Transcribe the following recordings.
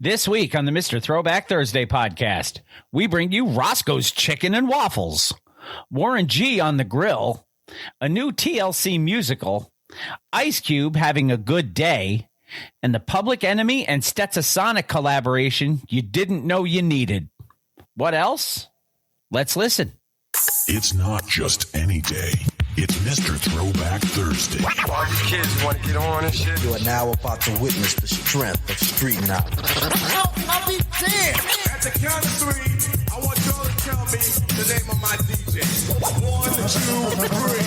This week on the Mr. Throwback Thursday podcast, we bring you Roscoe's Chicken and Waffles, Warren G on the grill, a new TLC musical, Ice Cube having a good day, and the Public Enemy and Stetsasonic collaboration you didn't know you needed. What else? Let's listen. It's not just any day. It's Mr. Throwback Thursday. All you kids want to get on and shit. You are now about to witness the strength of street knowledge. I'll be damned. At the count of three, I want y'all to tell me the name of my DJ. 1, 2, 3.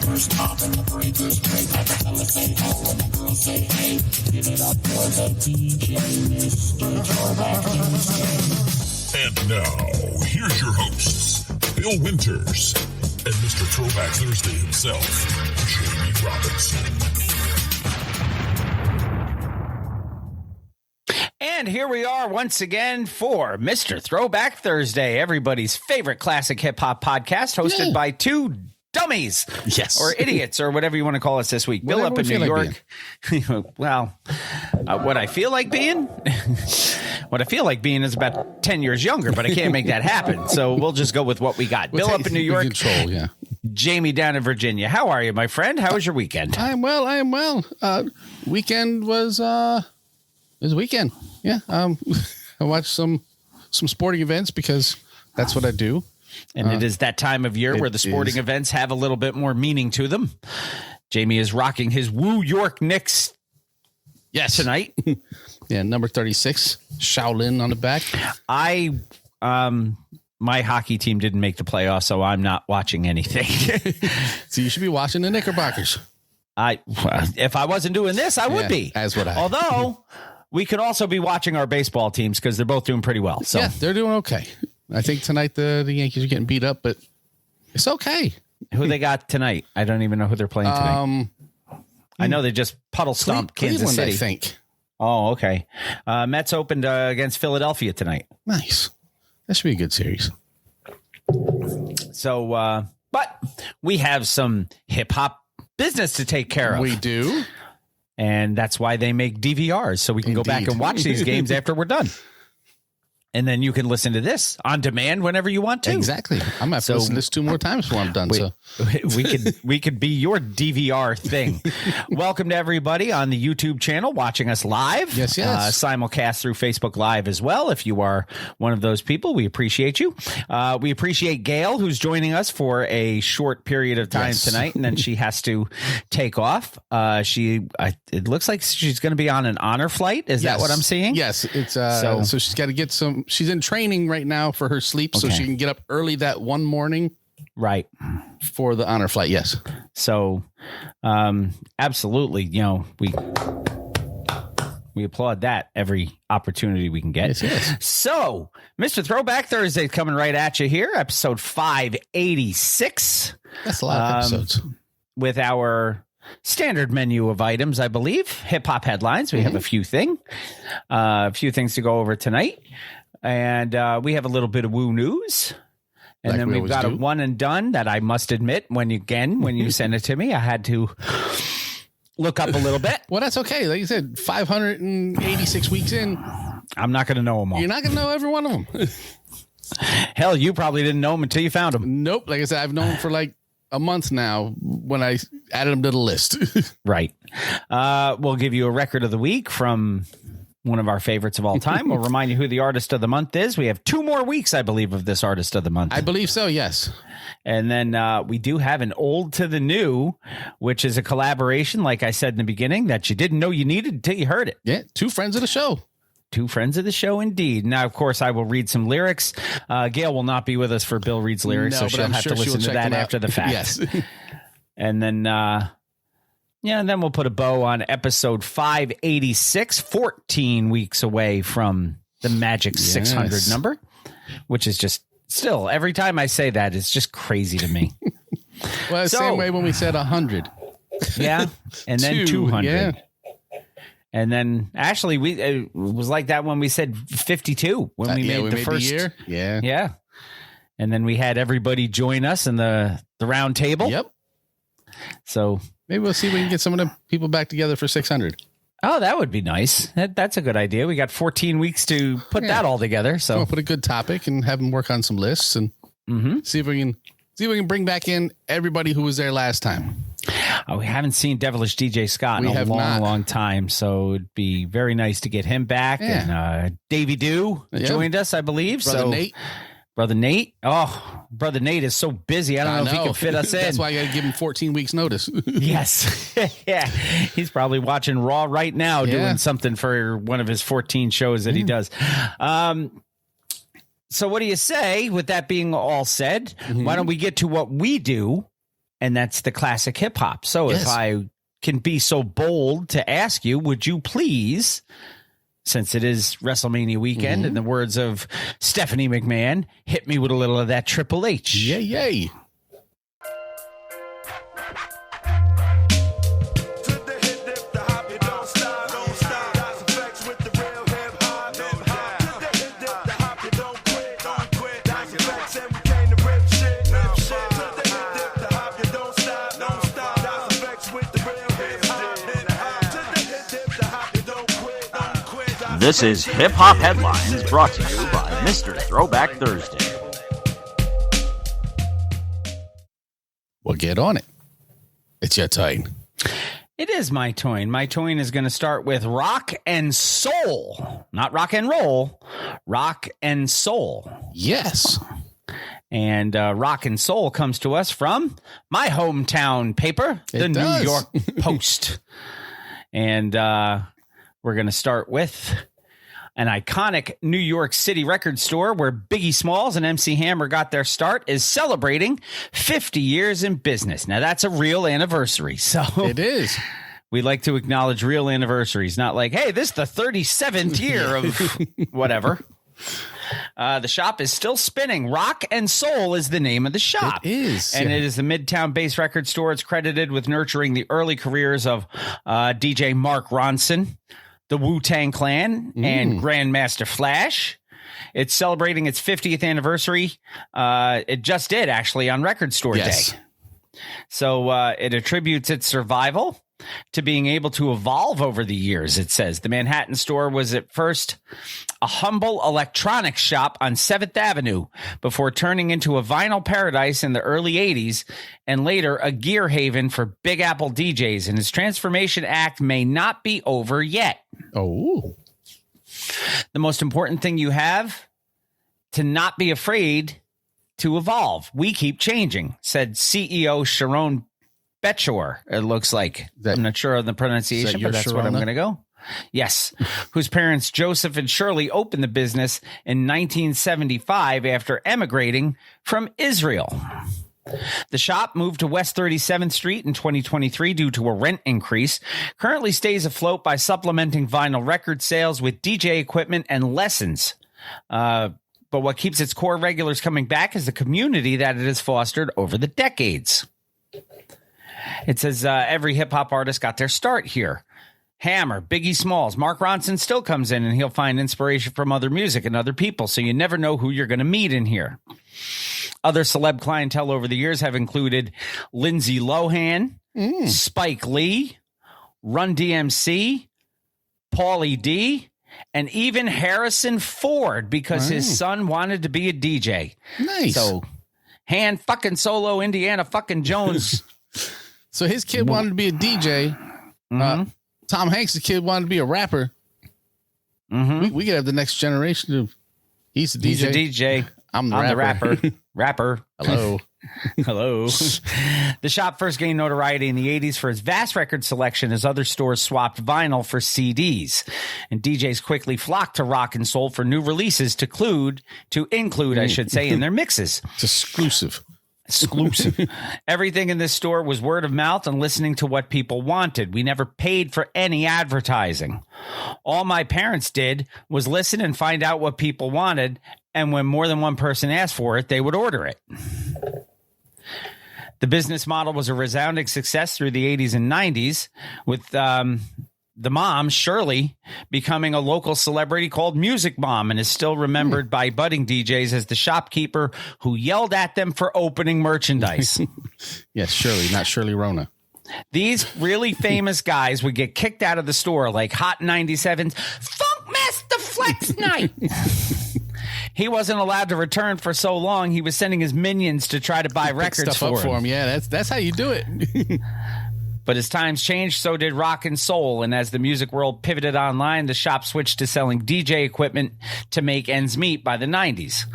First top and the breakers break. I can tell it say ho and the girls say hey. Give it up for the DJ, Mr. Throwback Thursday. And now, here's your hosts, Bill Winters and Mr. Throwback Thursday himself, Jamie Robinson. And here we are once again for Mr. Throwback Thursday, everybody's favorite classic hip-hop podcast, hosted by two dummies, yes, or idiots, or whatever you want to call us this week. Bill up in New York. Well, what I feel like being, what I feel like being is about 10 years younger, but I can't make that happen. So we'll just go with what we got. Bill up in New York. Control, yeah. Jamie down in Virginia. How are you, my friend? How was your weekend? I am well. Weekend was weekend. Yeah. I watched some sporting events because that's what I do. And it is that time of year where the sporting events have a little bit more meaning to them. Jamie is rocking his Woo York Knicks tonight. Yeah, number 36, Shaolin on the back. My hockey team didn't make the playoffs, so I'm not watching anything. So you should be watching the Knickerbockers. If I wasn't doing this, I would be. As would I. Although we could also be watching our baseball teams because they're both doing pretty well. So yeah, they're doing okay. I think tonight the Yankees are getting beat up, but it's okay. Who they got tonight? I don't even know who they're playing tonight. I know they just puddle stomped Kansas City. I think. Oh, okay. Mets opened against Philadelphia tonight. Nice. That should be a good series. So, but we have some hip hop business to take care of. We do. And that's why they make DVRs, so we can go back and watch these games after we're done. And then you can listen to this on demand whenever you want to. Exactly. I'm going to have to listen to this 2 more times before I'm done. We could be your DVR thing. Welcome to everybody on the YouTube channel watching us live. Yes. Simulcast through Facebook Live as well. If you are one of those people, we appreciate you. We appreciate Gail, who's joining us for a short period of time tonight, and then she has to take off. It looks like she's going to be on an honor flight. Is that what I'm seeing? Yes. It's so she's got to get some. She's in training right now for her sleep, so she can get up early that one morning. Right. For the honor flight. Yes. So, absolutely. You know, we applaud that every opportunity we can get. Yes. So, Mr. Throwback Thursday coming right at you here. Episode 586. That's a lot of episodes. With our standard menu of items, I believe. Hip hop headlines. We have a few things to go over tonight. And we have a little bit of woo news. And like then we've got a one and done that I must admit, when you sent it to me, I had to look up a little bit. Well, that's okay. Like you said, 586 weeks in. I'm not going to know them all. You're not going to know every one of them. Hell, you probably didn't know them until you found them. Nope. Like I said, I've known them for like a month now when I added them to the list. Right. We'll give you a record of the week from one of our favorites of all time. We'll remind you who the artist of the month is. We have 2 more weeks, I believe, of this artist of the month. I believe so, yes. And then we do have an old to the new, which is a collaboration, like I said in the beginning, that you didn't know you needed until you heard it. Yeah, 2 friends of the show. 2 friends of the show, indeed. Now, of course, I will read some lyrics. Gail will not be with us for Bill Reads Lyrics, so she'll have to listen to that after the fact. Yes. And then... and then we'll put a bow on episode 586, 14 weeks away from the magic 600 number, which is just still, every time I say that, it's just crazy to me. Well, the same way when we said 100. Yeah. And then 200. Yeah. And then actually it was like that when we said 52, when we made the first year. Yeah. Yeah. And then we had everybody join us in the round table. Yep. So maybe we'll see if we can get some of the people back together for 600. Oh, that would be nice. That's a good idea. We got 14 weeks to put that all together. So we'll put a good topic and have them work on some lists and see if we can bring back in everybody who was there last time. We haven't seen Devilish DJ Scott in a long time, so it'd be very nice to get him back. Yeah. And Davey Dew joined us, I believe. Brother Nate. Oh, Brother Nate is so busy. I don't know if he can fit us in. That's why I got to give him 14 weeks notice. Yes. Yeah. He's probably watching Raw right now doing something for one of his 14 shows that he does. So what do you say, with that being all said, why don't we get to what we do, and that's the classic hip hop. So if I can be so bold to ask you, would you please, since it is WrestleMania weekend, in the words of Stephanie McMahon, hit me with a little of that Triple H. Yay. This is Hip Hop Headlines, brought to you by Mr. Throwback Thursday. Well, get on it. It's your turn. It is my turn. My turn is going to start with rock and soul. Not rock and roll. Rock and soul. Yes. And rock and soul comes to us from my hometown paper, the New York Post. And we're going to start with an iconic New York City record store where Biggie Smalls and MC Hammer got their start is celebrating 50 years in business. Now, that's a real anniversary. So it is. We like to acknowledge real anniversaries, not like, hey, this is the 37th year of whatever. The shop is still spinning. Rock and Soul is the name of the shop. It is. And it is the Midtown-based record store. It's credited with nurturing the early careers of DJ Mark Ronson, the Wu-Tang Clan, and Grandmaster Flash. It's celebrating its 50th anniversary. It just did, actually, on Record Store Day. So it attributes its survival to being able to evolve over the years, it says. The Manhattan store was at first a humble electronics shop on 7th Avenue before turning into a vinyl paradise in the early 80s and later a gear haven for Big Apple DJs. And its transformation act may not be over yet. Oh. The most important thing you have to not be afraid to evolve. We keep changing, said CEO Sharon Betchor, it looks like. I'm not sure on the pronunciation, but that's what I'm going to go. Yes. Whose parents, Joseph and Shirley, opened the business in 1975 after emigrating from Israel. The shop moved to West 37th Street in 2023 due to a rent increase. Currently stays afloat by supplementing vinyl record sales with DJ equipment and lessons. But what keeps its core regulars coming back is the community that it has fostered over the decades. It says every hip-hop artist got their start here. Hammer, Biggie Smalls, Mark Ronson still comes in and he'll find inspiration from other music and other people, so you never know who you're going to meet in here. Other celeb clientele over the years have included Lindsay Lohan, Spike Lee, Run DMC, Paulie D, and even Harrison Ford, because his son wanted to be a DJ. Nice. So, hand fucking solo Indiana fucking Jones. So his kid wanted to be a DJ. Tom Hanks' kid wanted to be a rapper. We could have the next generation of he's a DJ. He's a DJ. I'm the rapper. Rapper. Hello. Hello. The shop first gained notoriety in the 80s for its vast record selection as other stores swapped vinyl for CDs. And DJs quickly flocked to rock and soul for new releases to include, I should say, in their mixes. It's exclusive. Everything in this store was word of mouth and listening to what people wanted. We never paid for any advertising. All my parents did was listen and find out what people wanted, and when more than one person asked for it, they would order it. The business model was a resounding success through the 80s and 90s, with the mom, Shirley, becoming a local celebrity called Music Mom, and is still remembered by budding DJs as the shopkeeper who yelled at them for opening merchandise. Yes, Shirley, not Shirley Rona. These really famous guys would get kicked out of the store like Hot 97's Funk Master Flex Night. He wasn't allowed to return for so long. He was sending his minions to try to buy records stuff up for him. Yeah, that's how you do it. But as times changed, so did rock and soul. And as the music world pivoted online, the shop switched to selling DJ equipment to make ends meet by the 90s.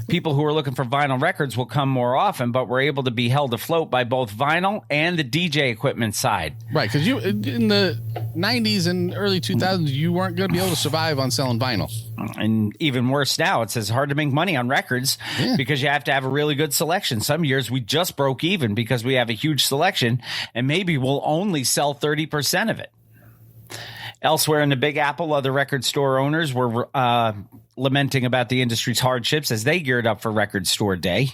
People who were looking for vinyl records will come more often, but were able to be held afloat by both vinyl and the DJ equipment side. Right, because you in the 90s and early 2000s, you weren't going to be able to survive on selling vinyl. And even worse now, it's hard to make money on records because you have to have a really good selection. Some years we just broke even because we have a huge selection, and maybe we'll only sell 30% of it. Elsewhere in the Big Apple, other record store owners were lamenting about the industry's hardships as they geared up for Record Store Day.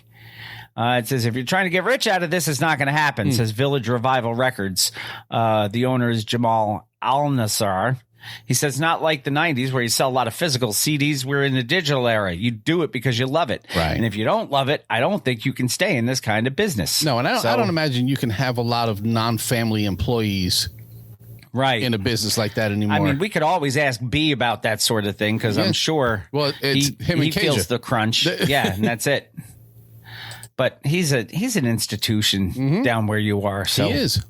It says, if you're trying to get rich out of this, it's not going to happen, says Village Revival Records. The owner is Jamal Al-Nassar. He says, not like the 90s where you sell a lot of physical CDs. We're in the digital era. You do it because you love it. Right. And if you don't love it, I don't think you can stay in this kind of business. No, and I don't imagine you can have a lot of non-family employees in a business like that anymore. I mean, we could always ask B about that sort of thing because I'm sure it's him he and feels the crunch. Yeah, and that's it. But he's an institution down where you are. So he is.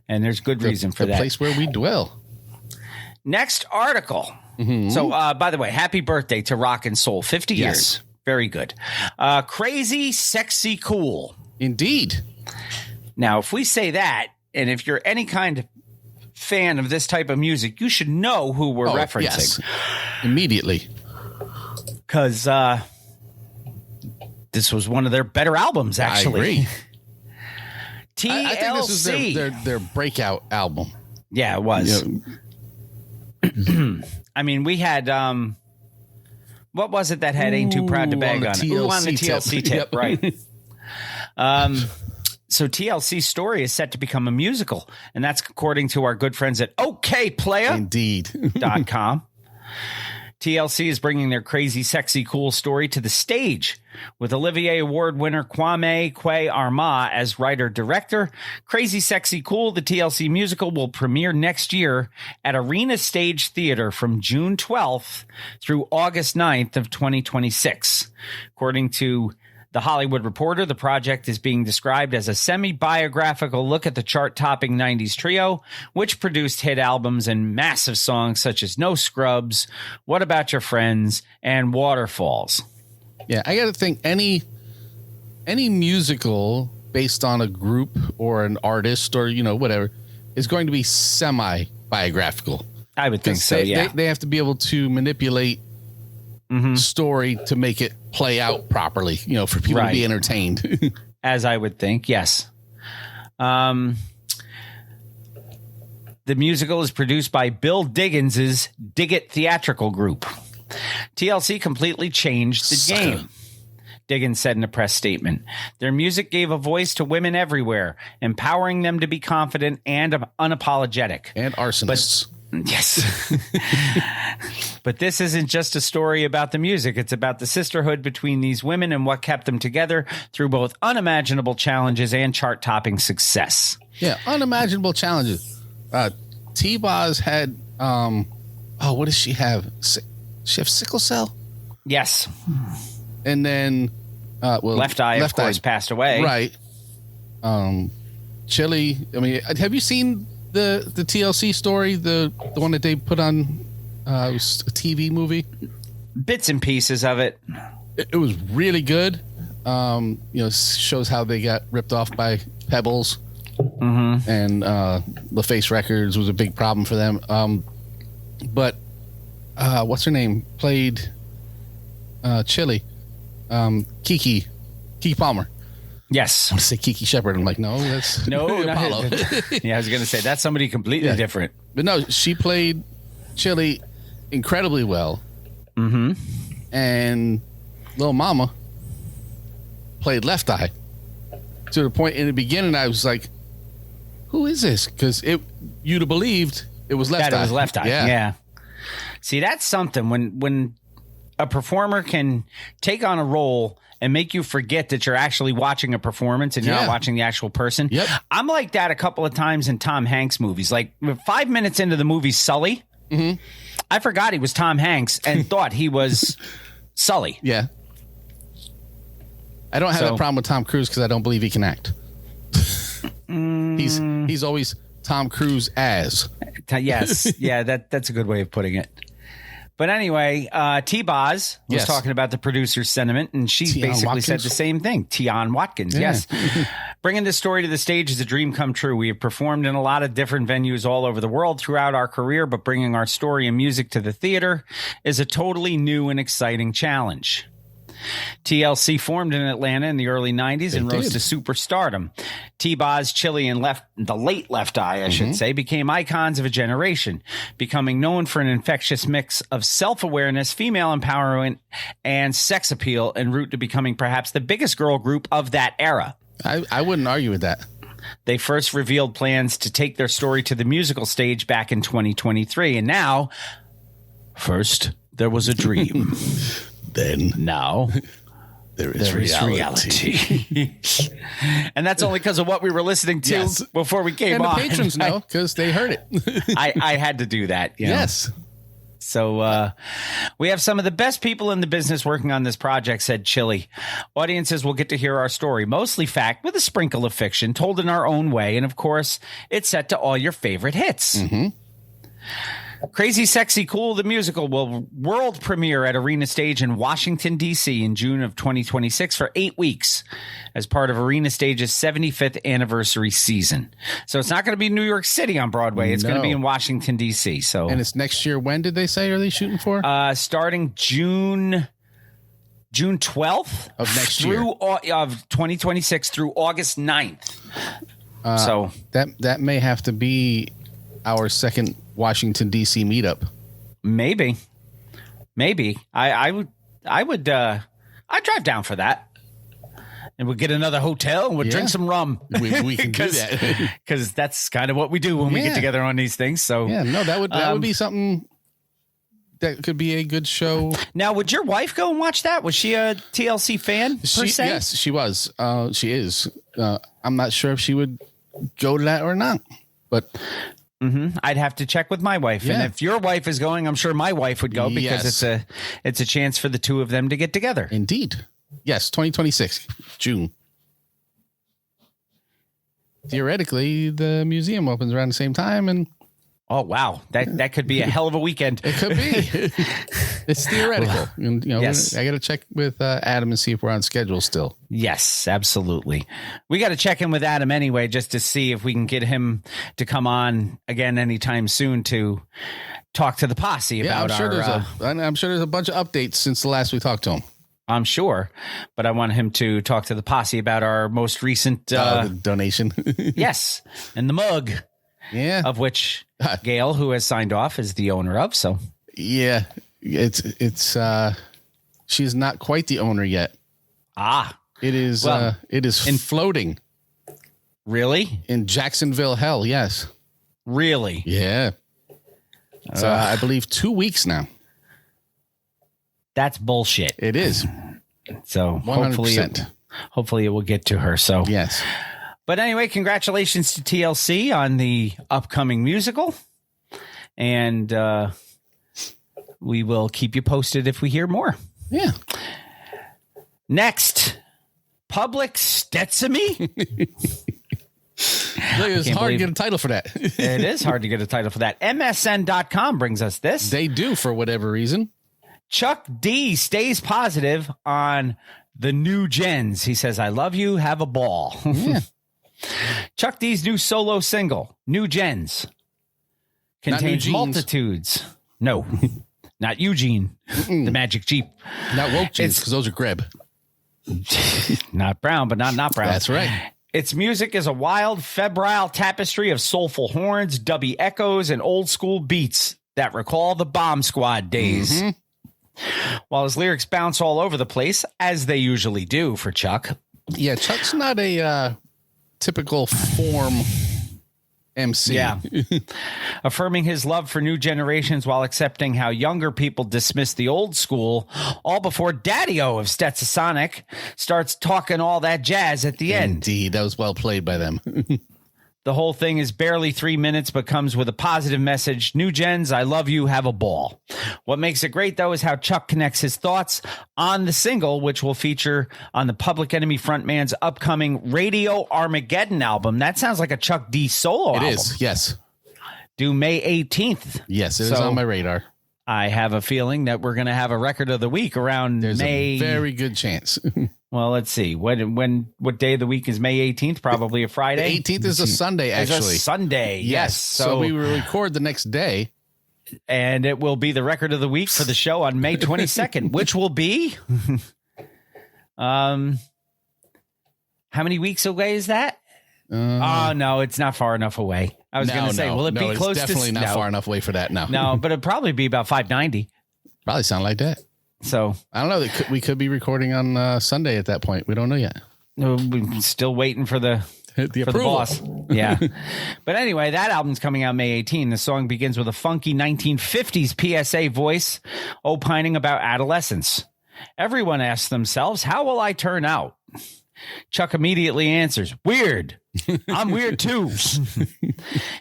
And there's good reason for that. The place where we dwell. Next article. So, by the way, happy birthday to Rock and Soul. 50 years. Very good. Crazy, sexy, cool. Indeed. Now, if we say that, and if you're any kind of fan of this type of music, you should know who we're referencing. Yes. Immediately. Because this was one of their better albums, actually. I agree. TLC. I think this is their breakout album. Yeah, it was. I mean, we had, what was it that had Ain't Too Proud to Beg on it? Ooh, on the TLC tip, right. So TLC's story is set to become a musical, and that's according to our good friends at OKPlaya. Indeed.com. TLC is bringing their crazy, sexy, cool story to the stage with Olivier Award winner Kwame Kwei-Armah as writer-director. Crazy, Sexy, Cool, the TLC musical, will premiere next year at Arena Stage Theater from June 12th through August 9th of 2026. According to The Hollywood Reporter, the project is being described as a semi-biographical look at the chart-topping 90s trio, which produced hit albums and massive songs such as No Scrubs, What About Your Friends, and Waterfalls. Yeah, I got to think any musical based on a group or an artist or, whatever, is going to be semi-biographical. I would think so, yeah. They have to be able to manipulate story to make it play out properly, for people to be entertained. As I would think, yes. The musical is produced by Bill Diggins's Dig It Theatrical Group. TLC completely changed the game, Diggins said in a press statement. Their music gave a voice to women everywhere, empowering them to be confident and unapologetic. And arsonists. Yes. But this isn't just a story about the music. It's about the sisterhood between these women and what kept them together through both unimaginable challenges and chart-topping success. Yeah, unimaginable challenges. T-Boz had, what does she have? She have sickle cell? Yes. And then, Left Eye, of course, passed away. Right. Chili. I mean, have you seen the TLC story, the one that they put on it was a TV movie? Bits and pieces of it. It was really good. Shows how they got ripped off by Pebbles. And LaFace Records was a big problem for them. But what's her name? Played Chili. Kiki Palmer. Yes. I want to say Kiki Shepard. I'm like, no, that's Apollo. Yeah, I was going to say that's somebody completely different. But no, she played Chili incredibly well. And Lil Mama played Left Eye. To the point in the beginning, I was like, who is this? Because you'd have believed it was Left Eye. It was Left Eye. Yeah. See, that's something when a performer can take on a role and make you forget that you're actually watching a performance and you're not watching the actual person. Yep. I'm like that a couple of times in Tom Hanks movies. Like 5 minutes into the movie Sully, I forgot he was Tom Hanks and thought he was Sully. Yeah. I don't have that problem with Tom Cruise because I don't believe he can act. He's always Tom Cruise as. Yes. Yeah, that's a good way of putting it. But anyway, T-Boz was talking about the producer's sentiment, and she basically said the same thing. Tion Watkins, yes. Bringing this story to the stage is a dream come true. We have performed in a lot of different venues all over the world throughout our career, but bringing our story and music to the theater is a totally new and exciting challenge. TLC formed in Atlanta in the early 90s and rose to superstardom. T-Boz, Chili, and the late Left Eye, I should say, became icons of a generation, becoming known for an infectious mix of self-awareness, female empowerment, and sex appeal en route to becoming perhaps the biggest girl group of that era. I wouldn't argue with that. They first revealed plans to take their story to the musical stage back in 2023, and now, first, there was a dream. Then now there is reality. And that's only because of what we were listening to before we came on. And the patrons know because they heard it. I had to do that. Yes. So we have some of the best people in the business working on this project, said Chili. Audiences will get to hear our story, mostly fact with a sprinkle of fiction, told in our own way. And of course, it's set to all your favorite hits. Crazy Sexy Cool, the musical, will world premiere at Arena Stage in Washington, D.C. in June of 2026 for 8 weeks as part of Arena Stage's 75th anniversary season. So it's not going to be New York City on Broadway. It's going to be in Washington, D.C. So, and it's next year. When did they say are they shooting for? Starting June 12th of next year of 2026 through August 9th. So that may have to be our second Washington D.C. meetup. Maybe. I'd drive down for that, and we'll get another hotel and we'll drink some rum. We can do that because that's kind of what we do when we get together on these things. So that would be something that could be a good show. Now, would your wife go and watch that? Was she a TLC fan per se? Yes, she was. She is. I'm not sure if she would go to that or not, but. I'd have to check with my wife, and if your wife is going, I'm sure my wife would go because it's a chance for the two of them to get together. Indeed, yes, 2026 June. Theoretically, the museum opens around the same time, and oh wow, that could be a hell of a weekend. It could be. It's theoretical. And, I got to check with Adam and see if we're on schedule still. Yes, absolutely. We got to check in with Adam anyway, just to see if we can get him to come on again anytime soon to talk to the posse about I'm sure there's a bunch of updates since the last we talked to him. I'm sure, but I want him to talk to the posse about our most recent the donation. Yes, and the mug. Yeah, of which Gail, who has signed off, is the owner of. So yeah, it's she's not quite the owner yet. It is. It is floating. Really? In Jacksonville, hell, yes. Really? Yeah. So I believe 2 weeks now. That's bullshit. It is. So 100%. Hopefully it will get to her. So yes. But anyway, congratulations to TLC on the upcoming musical. And we will keep you posted if we hear more. Yeah. Next, Public Stetsasonic. It's hard to get a title for that. It is hard to get a title for that. MSN.com brings us this. They do, for whatever reason. Chuck D stays positive on the new gens. He says, I love you. Have a ball. Yeah. Chuck D's new solo single, New Gens, contains multitudes. No, not Eugene, the Magic Jeep. Not woke jeans, because those are Greb. Not brown, but not brown. That's right. Its music is a wild, febrile tapestry of soulful horns, dubby echoes, and old school beats that recall the Bomb Squad days. While his lyrics bounce all over the place, as they usually do for Chuck. Yeah, Chuck's not a typical form MC. Yeah. Affirming his love for new generations while accepting how younger people dismiss the old school, all before Daddy-O of Stetsasonic starts talking all that jazz at the end. Indeed. That was well played by them. The whole thing is barely 3 minutes, but comes with a positive message. New gens, I love you. Have a ball. What makes it great, though, is how Chuck connects his thoughts on the single, which will feature on the Public Enemy frontman's upcoming Radio Armageddon album. That sounds like a Chuck D solo album. It is, yes. Due May 18th. Yes, it is on my radar. I have a feeling that we're going to have a record of the week around There's May. a very good chance. Well, let's see. What day of the week is May 18th? Probably a Friday. The 18th is a Sunday, actually. It's a Sunday. Yes. So we will record the next day. And it will be the record of the week for the show on May 22nd, which will be how many weeks away is that? Oh, no, it's not far enough away. I was going to say, will it be close to? It's definitely not far enough away for that, no. No, but it'd probably be about 590. Probably sound like that. So I don't know. We could be recording on Sunday at that point. We don't know yet. We're still waiting for the boss. Yeah. But anyway, that album's coming out May 18. The song begins with a funky 1950s PSA voice opining about adolescence. Everyone asks themselves, how will I turn out? Chuck immediately answers, weird. I'm weird too.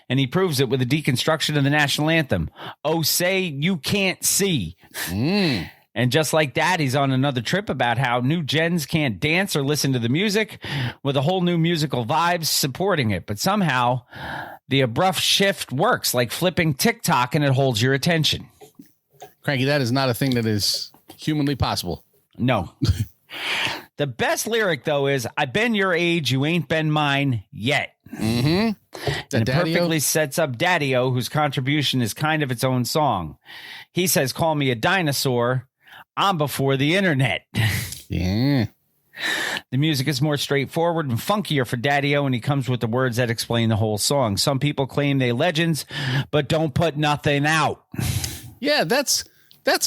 And he proves it with a deconstruction of the national anthem. Oh, say you can't see. And just like that, he's on another trip about how new gens can't dance or listen to the music, with a whole new musical vibes supporting it. But somehow the abrupt shift works, like flipping TikTok, and it holds your attention. Cranky, that is not a thing that is humanly possible. No. The best lyric, though, is, I've been your age, you ain't been mine yet. Mm-hmm. And it perfectly sets up Daddy-O, whose contribution is kind of its own song. He says, call me a dinosaur. I'm before the internet. Yeah. The music is more straightforward and funkier for Daddy-O, and he comes with the words that explain the whole song. Some people claim they legends, but don't put nothing out. Yeah, that's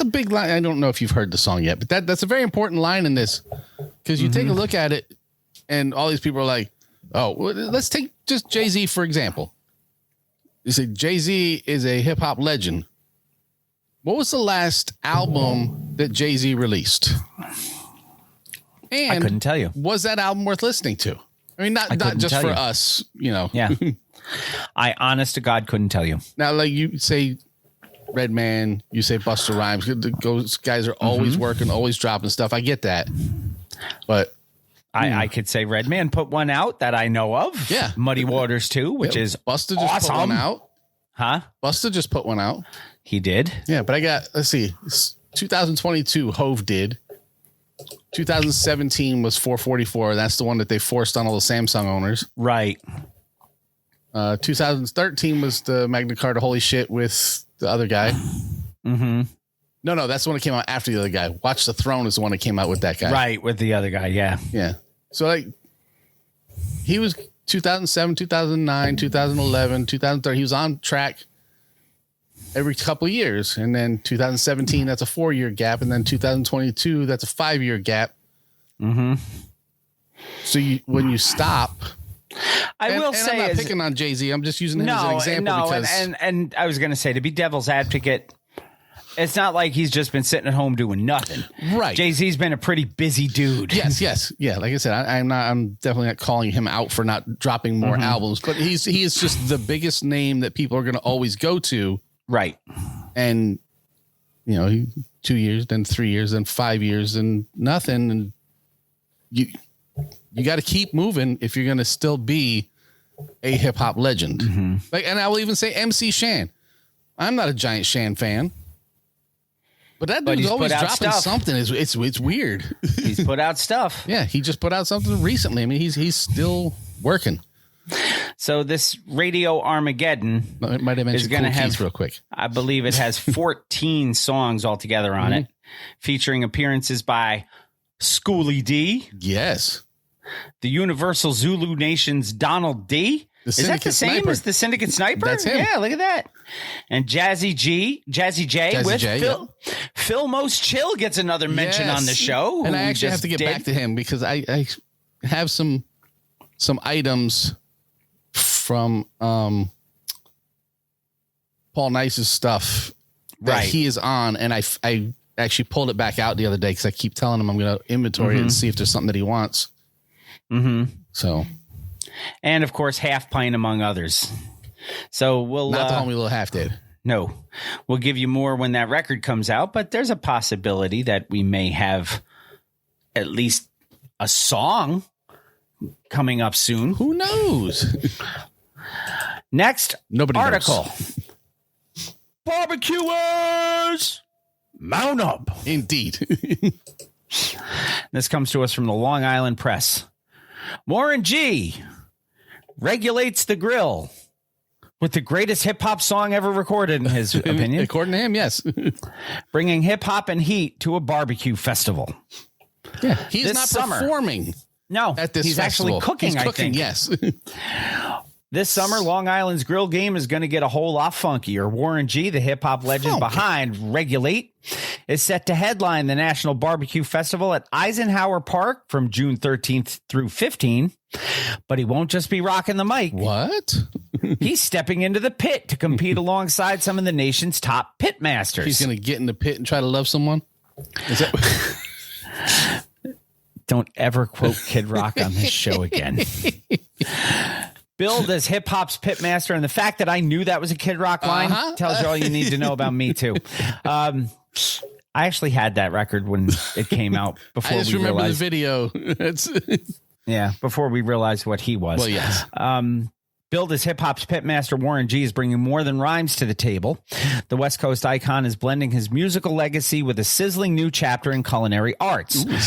a big line. I don't know if you've heard the song yet, but that's a very important line in this, because you take a look at it, and all these people are like, oh, well, let's take just Jay-Z, for example. You say Jay-Z is a hip-hop legend. What was the last album that Jay-Z released? And I couldn't tell you. Was that album worth listening to? I mean, not just for us, you know. Yeah. I, honest to God, couldn't tell you. Now, like you say Redman, you say Busta Rhymes. Those guys are always working, always dropping stuff. I get that. But I could say Redman put one out that I know of. Yeah. Muddy Waters 2, which is Busta just awesome. put one out. Huh? Busta just put one out. He did? Yeah, but I got, let's see, 2022, Hove did. 2017 was 444. That's the one that they forced on all the Samsung owners. Right. 2013 was the Magna Carta Holy Shit with the other guy. Mm-hmm. No, that's the one that came out after the other guy. Watch the Throne is the one that came out with that guy. Right, with the other guy, yeah. Yeah. So, like, he was 2007, 2009, 2011, 2013. He was on track every couple of years. And then 2017, that's a 4-year gap. And then 2022, that's a 5-year gap. Mm-hmm. So when you stop... I will say, I'm not picking on Jay-Z. I'm just using him as an example. And I was going to say, to be devil's advocate, it's not like he's just been sitting at home doing nothing. Right. Jay-Z's been a pretty busy dude. Yes. Yeah. Like I said, I'm definitely not calling him out for not dropping more albums, but he is just the biggest name that people are going to always go to. Right. And, you know, 2 years, then 3 years, then 5 years, and nothing. And you got to keep moving if you're going to still be a hip hop legend. Mm-hmm. Like, and I will even say MC Shan. I'm not a giant Shan fan, but that dude's always dropping something. It's weird. He's put out stuff. Yeah, he just put out something recently. I mean, he's still working. So this Radio Armageddon might have mentioned Cool Keith real quick. I believe it has 14 songs altogether on it, featuring appearances by Schoolie D. Yes. The Universal Zulu Nation's Donald D. Is that the same as the Syndicate Sniper? That's him. Yeah, look at that. And Jazzy J with Phil. Phil Most Chill gets another mention on the show. And I actually have to get back to him because I have some items from Paul Nice's stuff that he is on, and I actually pulled it back out the other day because I keep telling him I'm going to inventory it and see if there's something that he wants. So, and of course, Half Pint among others. So we'll not the homie Little Half did. No, we'll give you more when that record comes out, but there's a possibility that we may have at least a song coming up soon. Who knows? Next article. Knows. Barbecuers, mount up. Indeed. This comes to us from the Long Island Press. Warren G regulates the grill with the greatest hip-hop song ever recorded, in his opinion. According to him, yes. Bringing hip-hop and heat to a barbecue festival. Yeah, he's this not summer. Performing. No, at this he's festival. Actually cooking, he's cooking, I think. Yes. This summer, Long Island's grill game is going to get a whole lot funkier. Warren G, the hip-hop legend behind Regulate, is set to headline the National Barbecue Festival at Eisenhower Park from June 13th through 15. But he won't just be rocking the mic. What? He's stepping into the pit to compete alongside some of the nation's top pit masters. He's going to get in the pit and try to love someone? Is that... Don't ever quote Kid Rock on this show again. Billed as hip hop's pitmaster, and the fact that I knew that was a Kid Rock line tells you all you need to know about me too. I actually had that record when it came out. Before I just remember the video. Before we realized what he was. Well, yes. Billed as hip hop's pitmaster, Warren G is bringing more than rhymes to the table. The West Coast icon is blending his musical legacy with a sizzling new chapter in culinary arts. Ooh,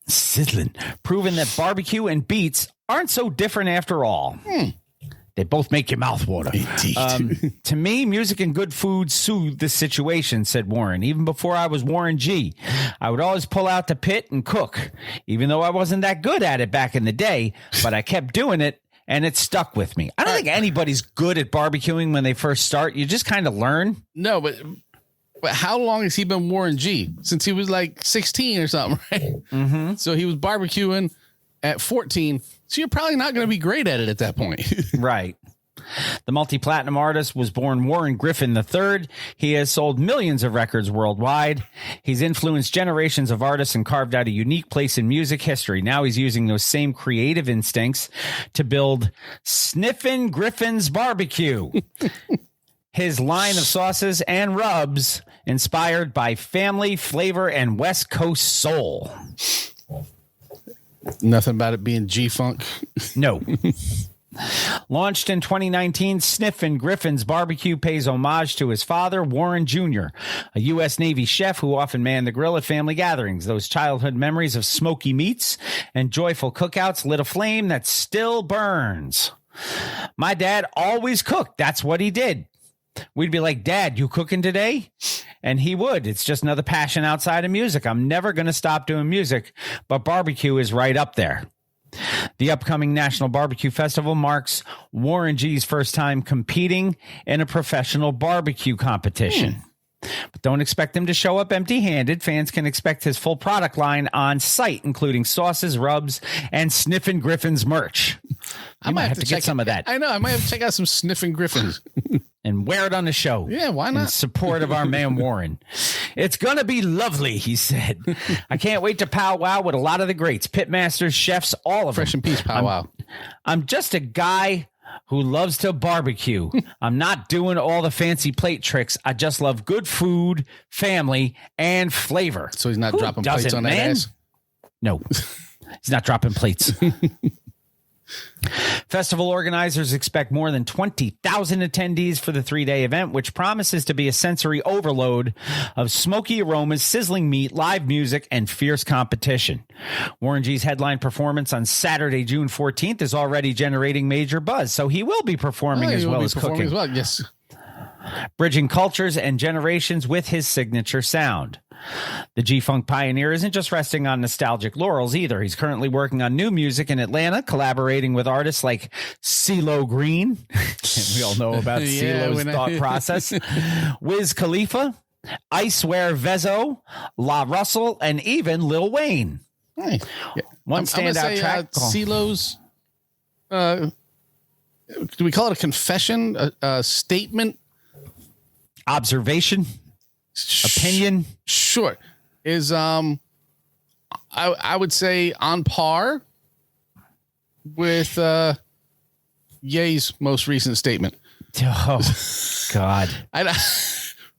sizzling, proving that barbecue and beats aren't so different after all. They both make your mouth water. To me, music and good food soothe the situation, said Warren. Even before I was Warren G, I would always pull out the pit and cook, even though I wasn't that good at it back in the day, but I kept doing it and it stuck with me. I don't think anybody's good at barbecuing when they first start. You just kind of learn. No, but how long has he been Warren G? Since he was like 16 or something, right? So he was barbecuing at 14. So you're probably not going to be great at it at that point. Right. The multi-platinum artist was born Warren Griffin III. He has sold millions of records worldwide. He's influenced generations of artists and carved out a unique place in music history. Now he's using those same creative instincts to build Sniffin' Griffin's Barbecue. His line of sauces and rubs inspired by family, flavor, and West Coast soul. Nothing about it being G-Funk. No. Launched in 2019, Sniffin' Griffin's Barbecue pays homage to his father, Warren Jr., a U.S. Navy chef who often manned the grill at family gatherings. Those childhood memories of smoky meats and joyful cookouts lit a flame that still burns. My dad always cooked. That's what he did. We'd be like, Dad, you cooking today? And he would. It's just another passion outside of music. I'm never going to stop doing music, but barbecue is right up there. The upcoming National Barbecue Festival marks Warren G's first time competing in a professional barbecue competition. But don't expect him to show up empty-handed. Fans can expect his full product line on site, including sauces, rubs, and Sniffin' Griffin's merch. I might have to get some of that. I know. I might have to check out some Sniffin' Griffins. And wear it on the show. Yeah, why not? In support of our man Warren. It's going to be lovely, he said. I can't wait to powwow with a lot of the greats, pitmasters, chefs, all of Fresh them. and peace powwow. I'm just a guy who loves to barbecue. I'm not doing all the fancy plate tricks. I just love good food, family, and flavor. So he's not Who dropping plates on that ass? No, he's not dropping plates. Festival organizers expect more than 20,000 attendees for the 3-day event, which promises to be a sensory overload of smoky aromas, sizzling meat, live music, and fierce competition. Warren G's headline performance on Saturday, June 14th is already generating major buzz, so he will be performing as well as cooking. As well. Yes. Bridging cultures and generations with his signature sound. The G-Funk pioneer isn't just resting on nostalgic laurels either. He's currently working on new music in Atlanta, collaborating with artists like CeeLo Green. And we all know about CeeLo's thought process. Wiz Khalifa, Icewear Vezo, La Russell, and even Lil Wayne. Hey. One standout track. CeeLo's, do we call it a confession, a statement observation, opinion. Sure. Is I would say on par with Ye's most recent statement. Oh, God.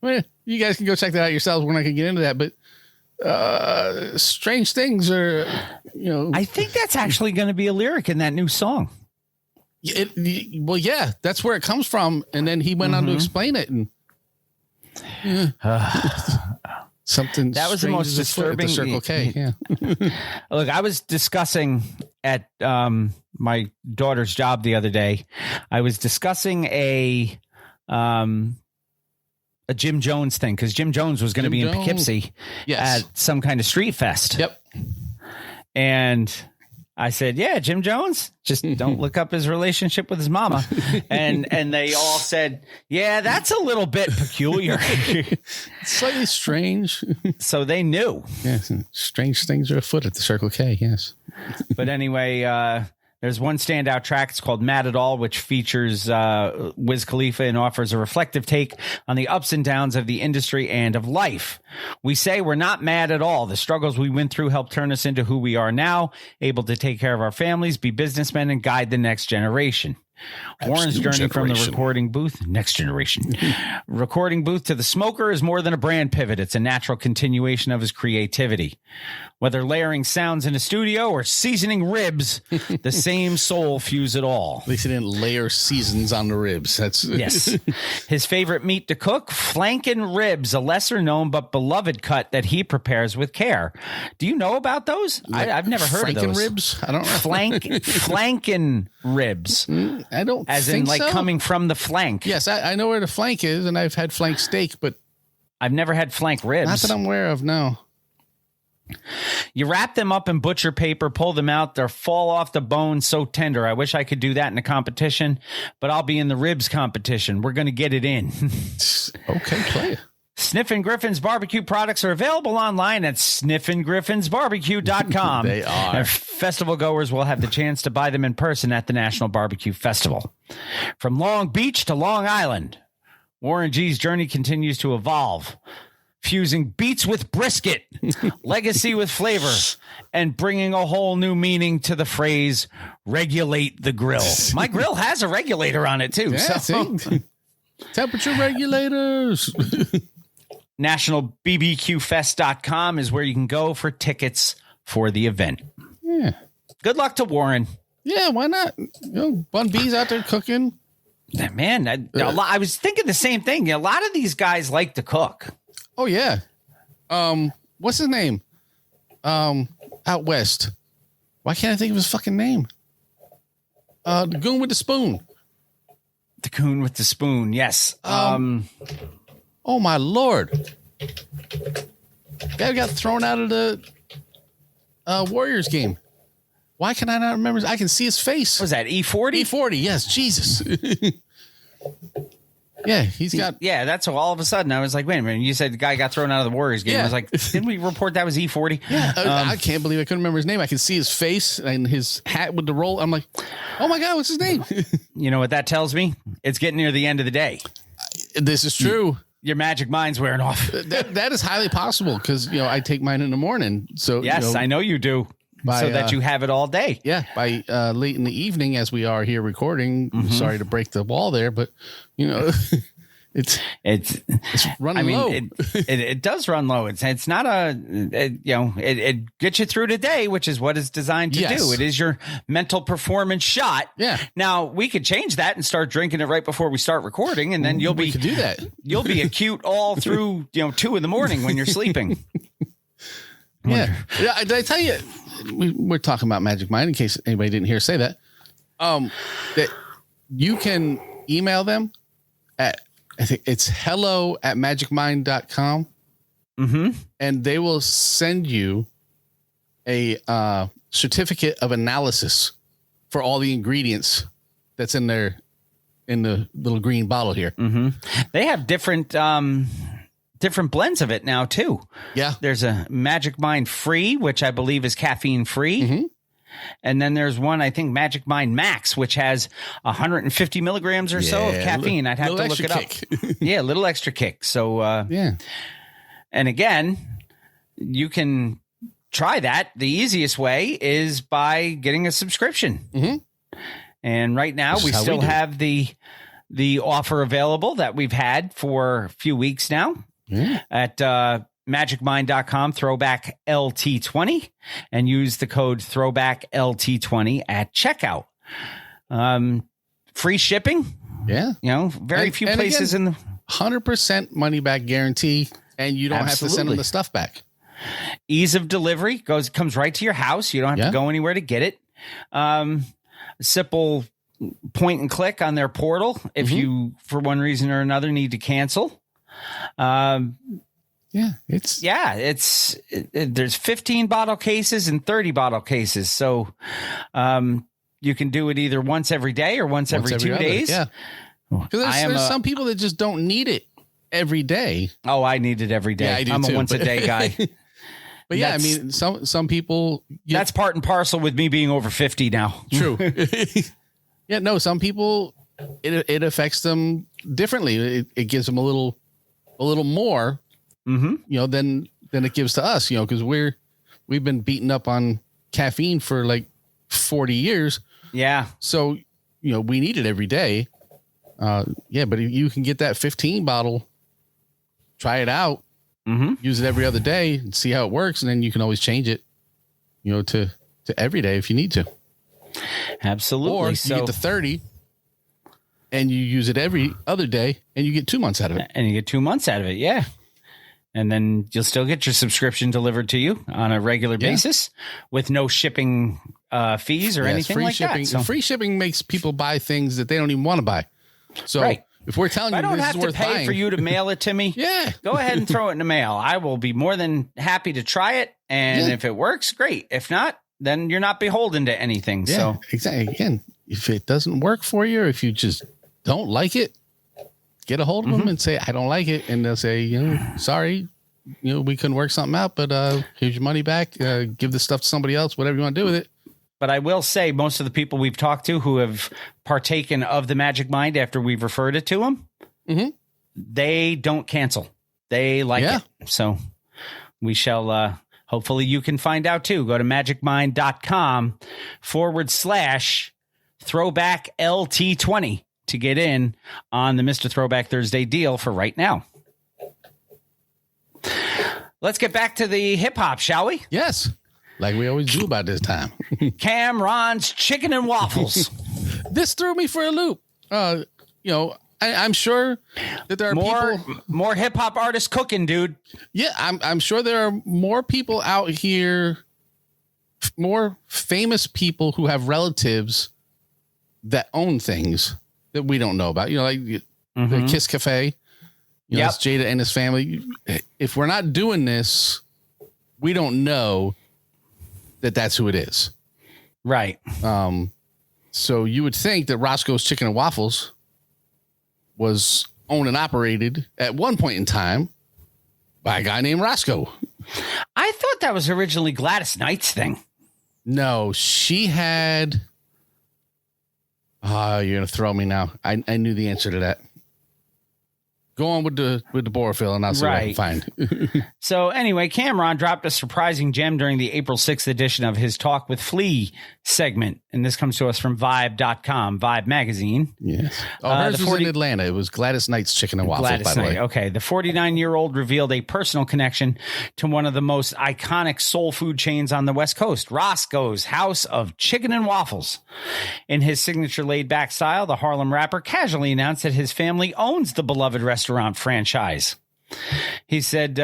Well, you guys can go check that out yourselves. We're not going to get into that, but strange things are, I think that's actually going to be a lyric in that new song. Well, yeah, that's where it comes from. And then he went on to explain it. And something that was the most disturbing. At the Circle K. Yeah. Look, I was discussing at my daughter's job the other day. I was discussing a Jim Jones thing because Jim Jones was going to be in Poughkeepsie at some kind of street fest. Yep. And I said, yeah, Jim Jones, just don't look up his relationship with his mama. And they all said, yeah, that's a little bit peculiar. Slightly strange. So they knew. Yes. Strange things are afoot at the Circle K. Yes. But anyway, there's one standout track. It's called Mad at All, which features Wiz Khalifa and offers a reflective take on the ups and downs of the industry and of life. We say we're not mad at all. The struggles we went through helped turn us into who we are now, able to take care of our families, be businessmen, and guide the next generation. Warren's journey from the recording booth, next generation, recording booth to the smoker is more than a brand pivot. It's a natural continuation of his creativity. Whether layering sounds in a studio or seasoning ribs, the same soul fuse it all. At least he didn't layer seasons on the ribs. That's yes. His favorite meat to cook, flankin' ribs, a lesser known but beloved cut that he prepares with care. Do you know about those? I've never heard of those. Ribs? I don't know. Flankin' ribs. I don't As think in like so. coming from the flank. Yes, I know where the flank is, and I've had flank steak, but I've never had flank ribs. not that I'm aware of, no. You wrap them up in butcher paper, pull them out, they'll fall off the bone so tender. I wish I could do that in a competition, but I'll be in the ribs competition. We're going to get it in. Okay, play it. Sniffin' Griffin's barbecue products are available online at sniffingriffinsbarbecue.com. They are. And festival goers will have the chance to buy them in person at the National Barbecue Festival. From Long Beach to Long Island, Warren G's journey continues to evolve, fusing beats with brisket, legacy with flavor, and bringing a whole new meaning to the phrase, regulate the grill. My grill has a regulator on it, too. Yeah, so. Temperature regulators. NationalBBQFest.com is where you can go for tickets for the event. Yeah. Good luck to Warren. Yeah, why not? Bun B's out there cooking. Man, I was thinking the same thing. A lot of these guys like to cook. Oh, yeah. What's his name? Out west. Why can't I think of his fucking name? The goon with the spoon. The coon with the spoon, yes. Oh, my Lord. Guy got thrown out of the Warriors game. Why can I not remember? I can see his face. What was that, E40? E40, yes. Jesus. Yeah, he's got... Yeah, that's all of a sudden. I was like, wait a minute. You said the guy got thrown out of the Warriors game. Yeah. I was like, didn't we report that was E40? Yeah, I can't believe I couldn't remember his name. I can see his face and his hat with the roll. I'm like, oh, my God, what's his name? You know what that tells me? It's getting near the end of the day. This is true. Your magic mind's wearing off. That is highly possible because, I take mine in the morning. So Yes, I know you do. So that you have it all day. Yeah, by late in the evening as we are here recording. Sorry to break the wall there, but, it's running low. It does run low. It's not it gets you through the day, which is what it's designed to do. It is your mental performance shot. Yeah. Now we could change that and start drinking it right before we start recording, and then we could do that. You'll be acute all through 2 a.m. when you're sleeping. Yeah. Did I tell you? We're talking about Magic Mind in case anybody didn't hear say that. That you can email them at, I think it's hello@magicmind.com. Mm-hmm. And they will send you a certificate of analysis for all the ingredients that's in there in the little green bottle here. Mm-hmm. They have different blends of it now too. Yeah. There's a Magic Mind Free, which I believe is caffeine free. Mm-hmm. And then there's one, I think, Magic Mind Max, which has 150 milligrams or so of caffeine. I'd have to look it up. Yeah, a little extra kick. So, and again, you can try that. The easiest way is by getting a subscription. Mm-hmm. And right now we still have the offer available that we've had for a few weeks now at magicmind.com, throwback LT20, and use the code throwback LT20 at checkout. Free shipping. Yeah. You know, very few places in the 100% money back guarantee, and you don't have to send them the stuff back. Ease of delivery comes right to your house. You don't have to go anywhere to get it. Simple point and click on their portal if you, for one reason or another, need to cancel. There's 15 bottle cases and 30 bottle cases. So you can do it either once every day or once every 2 days. Yeah. Because there's some people that just don't need it every day. Oh, I need it every day. Yeah, I do. I'm a once a day guy. But yeah, I mean, some people. That's part and parcel with me being over 50 now. True. Yeah, no, some people, it affects them differently. It gives them a little more, you know, than it gives to us, you know, because we've been beaten up on caffeine for like 40 years. Yeah. So, you know, we need it every day. But if you can get that 15 bottle, try it out, use it every other day and see how it works. And then you can always change it, you know, to every day if you need to. Absolutely. Or you get the 30 and you use it every other day and you get 2 months out of it. And you get 2 months out of it. Yeah. And then you'll still get your subscription delivered to you on a regular basis with no shipping fees or anything like shipping. that. So free shipping makes people buy things that they don't even want to buy. So if we're telling you this is worth buying, I don't have to pay for you to mail it to me. Go ahead and throw it in the mail. I will be more than happy to try it. And if it works, great. If not, then you're not beholden to anything. Yeah, so exactly. Again, if it doesn't work for you, or if you just don't like it, get a hold of them and say, I don't like it. And they'll say, you know, sorry, you know, we couldn't work something out, but here's your money back. Give the stuff to somebody else, whatever you want to do with it. But I will say most of the people we've talked to who have partaken of the Magic Mind after we've referred it to them, they don't cancel. They like it. So we shall, hopefully you can find out too. Go to magicmind.com/throwback LT20 to get in on the Mr. Throwback Thursday deal for right now. Let's get back to the hip hop, shall we? Yes. Like we always do about this time. Cam Ron's Chicken and Waffles. This threw me for a loop. You know, I'm sure that there are more hip hop artists cooking, dude. Yeah, I'm sure there are more people out here, more famous people who have relatives that own things that we don't know about. You know, like the Kiss Cafe. You know, it's Jada and his family. If we're not doing this, we don't know that that's who it is. Right. So you would think that Roscoe's Chicken and Waffles was owned and operated at one point in time by a guy named Roscoe. I thought that was originally Gladys Knight's thing. No, she had... you're going to throw me now. I knew the answer to that. Go on with the Borophyll and I'll see what I can find. So anyway, Cameron dropped a surprising gem during the April 6th edition of his Talk with Flea segment. And this comes to us from Vibe.com, Vibe magazine. Yes. Hers was in Atlanta. It was Gladys Knight's Chicken and Waffles, by the way. Okay. The 49-year-old revealed a personal connection to one of the most iconic soul food chains on the West Coast, Roscoe's House of Chicken and Waffles. In his signature laid-back style, the Harlem rapper casually announced that his family owns the beloved restaurant franchise. He said,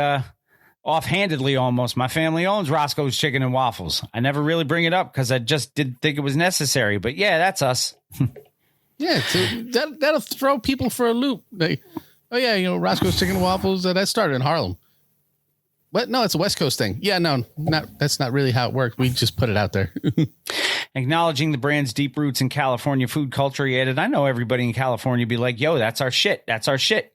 offhandedly almost, my family owns Roscoe's Chicken and Waffles. I never really bring it up because I just didn't think it was necessary. But yeah, that's us. Yeah, so that'll throw people for a loop. They, oh yeah, you know, Roscoe's Chicken and Waffles, that started in Harlem. But no, it's a West Coast thing. Yeah, no, that's not really how it worked. We just put it out there. Acknowledging the brand's deep roots in California food culture, he added, I know everybody in California be like, yo, that's our shit. That's our shit.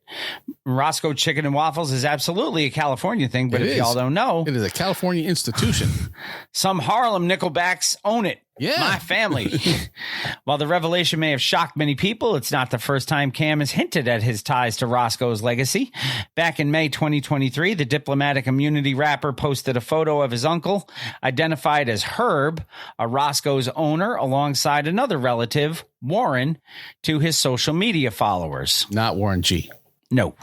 Roscoe Chicken and Waffles is absolutely a California thing, but if y'all don't know, it is a California institution. Some Harlem Nickelbacks own it. Yeah. My family. While the revelation may have shocked many people, it's not the first time Cam has hinted at his ties to Roscoe's legacy. Back in May 2023, the diplomatic immunity rapper posted a photo of his uncle, identified as Herb, a Roscoe's owner, alongside another relative, Warren, to his social media followers. Not Warren G. No,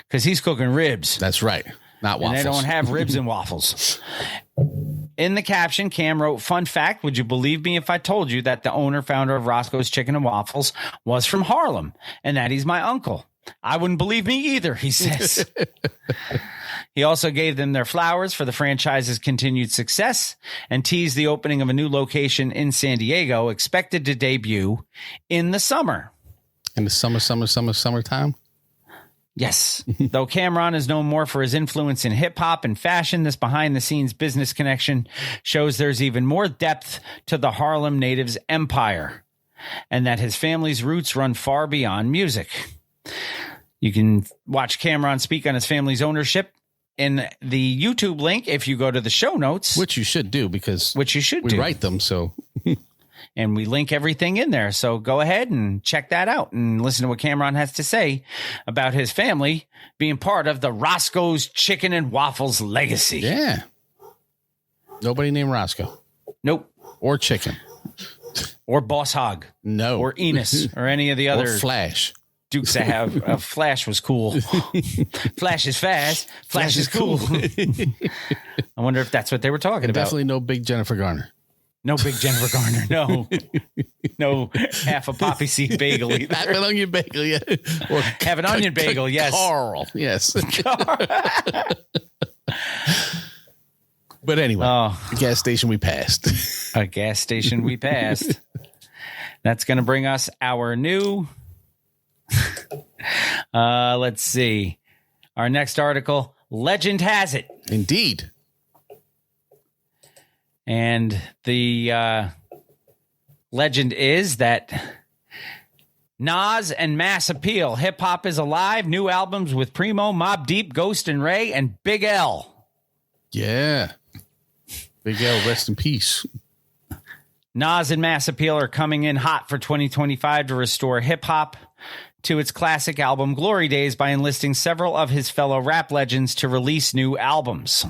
because he's cooking ribs. That's right. Not waffles. And they don't have ribs and waffles. In the caption, Cam wrote, fun fact, would you believe me if I told you that the owner, founder of Roscoe's Chicken and Waffles was from Harlem and that he's my uncle? I wouldn't believe me either, he says. He also gave them their flowers for the franchise's continued success and teased the opening of a new location in San Diego, expected to debut in the summer. In the summertime? Yes. Though Cameron is known more for his influence in hip hop and fashion, this behind the scenes business connection shows there's even more depth to the Harlem native's empire and that his family's roots run far beyond music. You can watch Cameron speak on his family's ownership in the YouTube link if you go to the show notes. Which you should do because we write them, so... And we link everything in there. So go ahead and check that out and listen to what Cameron has to say about his family being part of the Roscoe's Chicken and Waffles legacy. Yeah. Nobody named Roscoe. Nope. Or Chicken. Or Boss Hog. No. Or Enos. Or any of the other. Or Flash. Dukes that have. Flash was cool. Flash is fast. Flash is cool. I wonder if that's what they were talking about. Definitely no big Jennifer Garner. No big Jennifer Garner. No. No half a poppy seed bagel either. Have an onion bagel, yeah. Or have an onion bagel, yes. Carl, yes. But anyway, a gas station we passed. A gas station we passed. That's going to bring us our new... let's see. Our next article, Legend Has It. Indeed. And the legend is that Nas and Mass Appeal, Hip Hop is Alive, new albums with Primo, Mobb Deep, Ghost and Ray, and Big L. Yeah. Big L, rest in peace. Nas and Mass Appeal are coming in hot for 2025 to restore hip hop to its classic album Glory Days by enlisting several of his fellow rap legends to release new albums.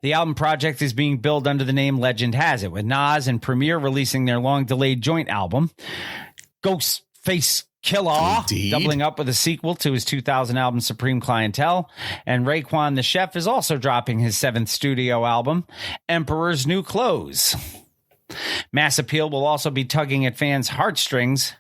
The album project is being billed under the name Legend Has It, with Nas and Premier releasing their long-delayed joint album, Ghostface Killah, doubling up with a sequel to his 2000 album Supreme Clientele, and Raekwon the Chef is also dropping his 7th studio album, Emperor's New Clothes. Mass Appeal will also be tugging at fans' heartstrings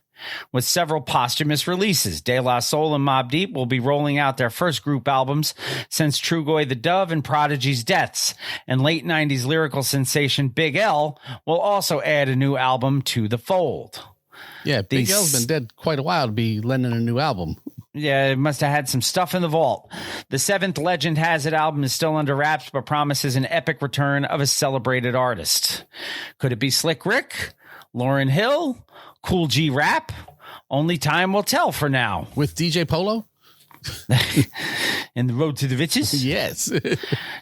with several posthumous releases. De La Soul and Mobb Deep will be rolling out their first group albums since Trugoy the Dove and Prodigy's deaths, and late 90s lyrical sensation Big L will also add a new album to the fold. Yeah, Big L's been dead quite a while to be lending a new album. Yeah, it must have had some stuff in the vault. The 7th Legend Has It album is still under wraps, but promises an epic return of a celebrated artist. Could it be Slick Rick, Lauryn Hill, Cool G Rap? Only time will tell for now. With DJ Polo? In the Road to the Riches? Yes.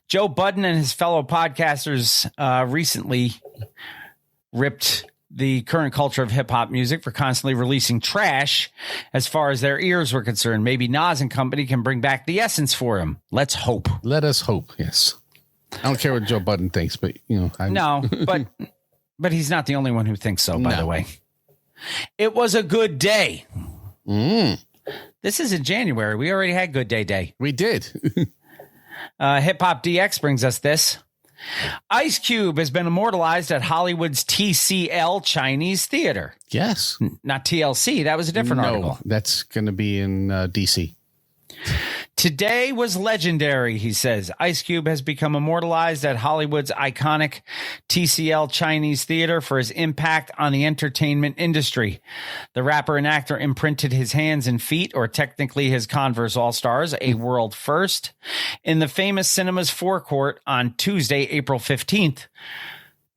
Joe Budden and his fellow podcasters recently ripped the current culture of hip-hop music for constantly releasing trash as far as their ears were concerned. Maybe Nas and company can bring back the essence for him. Let's hope. Let us hope, yes. I don't care what Joe Budden thinks, but, you know. No, but he's not the only one who thinks so, by the way. It was a good day. This is in January. We already had Good Day. We did. Hip Hop DX brings us this. Ice Cube has been immortalized at Hollywood's TCL Chinese Theater. Yes. Not TLC. That was a different article. That's going to be in D.C. Today was legendary, he says. Ice Cube has become immortalized at Hollywood's iconic TCL Chinese Theater for his impact on the entertainment industry. The rapper and actor imprinted his hands and feet, or technically his Converse All-Stars, a world first, in the famous cinema's forecourt on Tuesday, April 15th.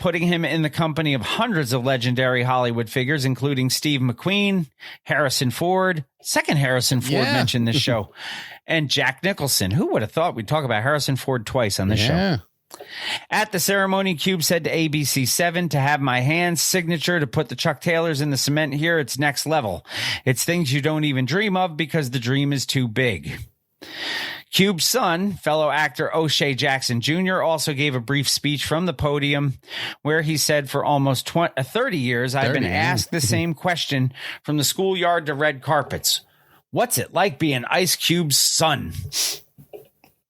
putting him in the company of hundreds of legendary Hollywood figures, including Steve McQueen, Harrison Ford, second Harrison Ford mentioned this show, and Jack Nicholson. Who would have thought we'd talk about Harrison Ford twice on this show? At the ceremony, Cube said to ABC7, to have my hand signature to put the Chuck Taylors in the cement here, it's next level. It's things you don't even dream of because the dream is too big. Cube's son, fellow actor O'Shea Jackson Jr., also gave a brief speech from the podium where he said, for almost 30 years, I've been asked the same question from the schoolyard to red carpets. What's it like being Ice Cube's son?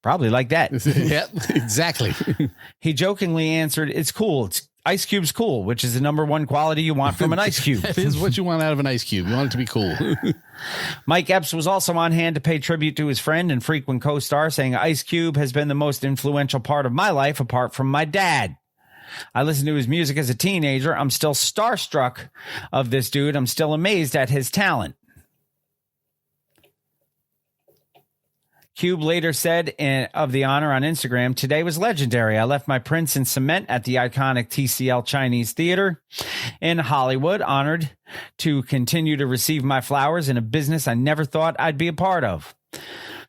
Probably like that. Yep, exactly. He jokingly answered, it's cool. Ice Cube's cool, which is the number one quality you want from an ice cube. That is what you want out of an ice cube. You want it to be cool. Mike Epps was also on hand to pay tribute to his friend and frequent co-star, saying, Ice Cube has been the most influential part of my life apart from my dad. I listened to his music as a teenager. I'm still starstruck of this dude. I'm still amazed at his talent. Cube later said of the honor on Instagram, today was legendary. I left my prints in cement at the iconic TCL Chinese Theater in Hollywood, honored to continue to receive my flowers in a business I never thought I'd be a part of.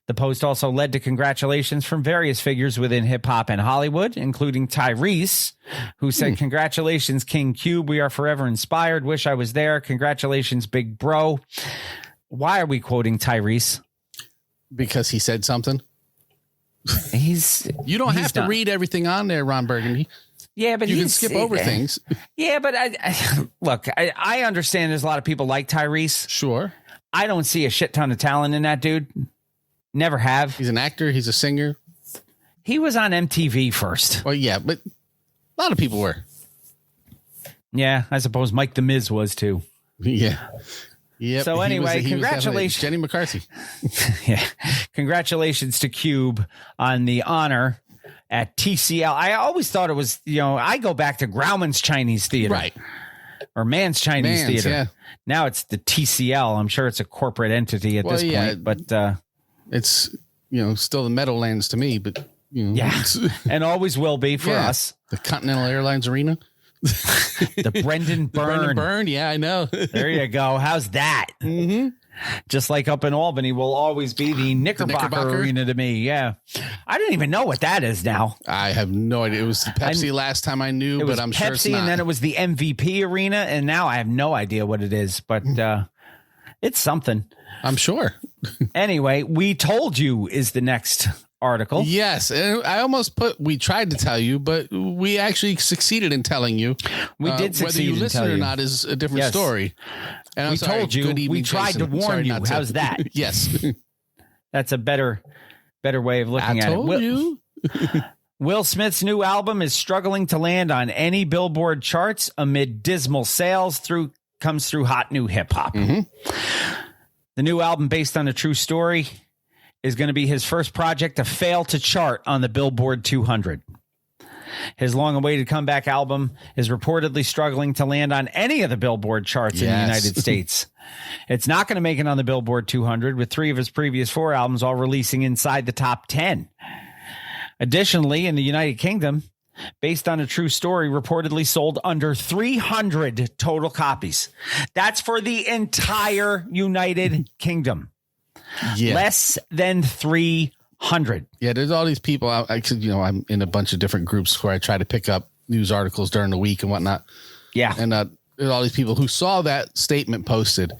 The post also led to congratulations from various figures within hip hop and Hollywood, including Tyrese, who said, congratulations, King Cube. We are forever inspired. Wish I was there. Congratulations, big bro. Why are we quoting Tyrese? Because he said something. You don't have to read everything on there, Ron Burgundy. Yeah, but you can skip over things. Yeah, but I understand there's a lot of people like Tyrese. Sure. I don't see a shit ton of talent in that dude. Never have. He's an actor. He's a singer. He was on MTV first. Well, yeah, but a lot of people were. Yeah, I suppose Mike the Miz was too. Yeah. Yep, so anyway, congratulations, Jenny McCarthy. Yeah, congratulations to Cube on the honor at TCL. I always thought it was, I go back to Grauman's Chinese Theater, right, or Mann's Chinese Theater. Yeah. Now it's the TCL. I'm sure it's a corporate entity at this point, but it's still the Meadowlands to me. But and always will be for us. The Continental Airlines Arena. The Brendan Byrne. Yeah, I know. There you go. How's that? Mm-hmm. Just like up in Albany will always be the Knickerbocker Arena to me. Yeah. I didn't even know what that is now. I have no idea. It was the Pepsi last time I knew, but I'm Pepsi, sure it's not. And then it was the MVP Arena, and now I have no idea what it is, but it's something. I'm sure. Anyway, We Told You is the next article. Yes, and I almost we tried to tell you, but we actually succeeded in telling you. We did succeed. Whether you listen or not is a different story. And we told you. We tried to warn you. How's that? Yes, that's a better way of looking at it. I told you. Will Smith's new album is struggling to land on any Billboard charts amid dismal sales. Comes through hot new hip hop. Mm-hmm. The new album, based on a true story, is going to be his first project to fail to chart on the Billboard 200. His long-awaited comeback album is reportedly struggling to land on any of the Billboard charts in the United States. It's not going to make it on the Billboard 200, with 3 of his previous 4 albums all releasing inside the top 10. Additionally, in the United Kingdom, based on a true story, reportedly sold under 300 total copies. That's for the entire United Kingdom. Yeah. Less than 300. Yeah, there's all these people. I'm in a bunch of different groups where I try to pick up news articles during the week and whatnot. Yeah. And there's all these people who saw that statement posted.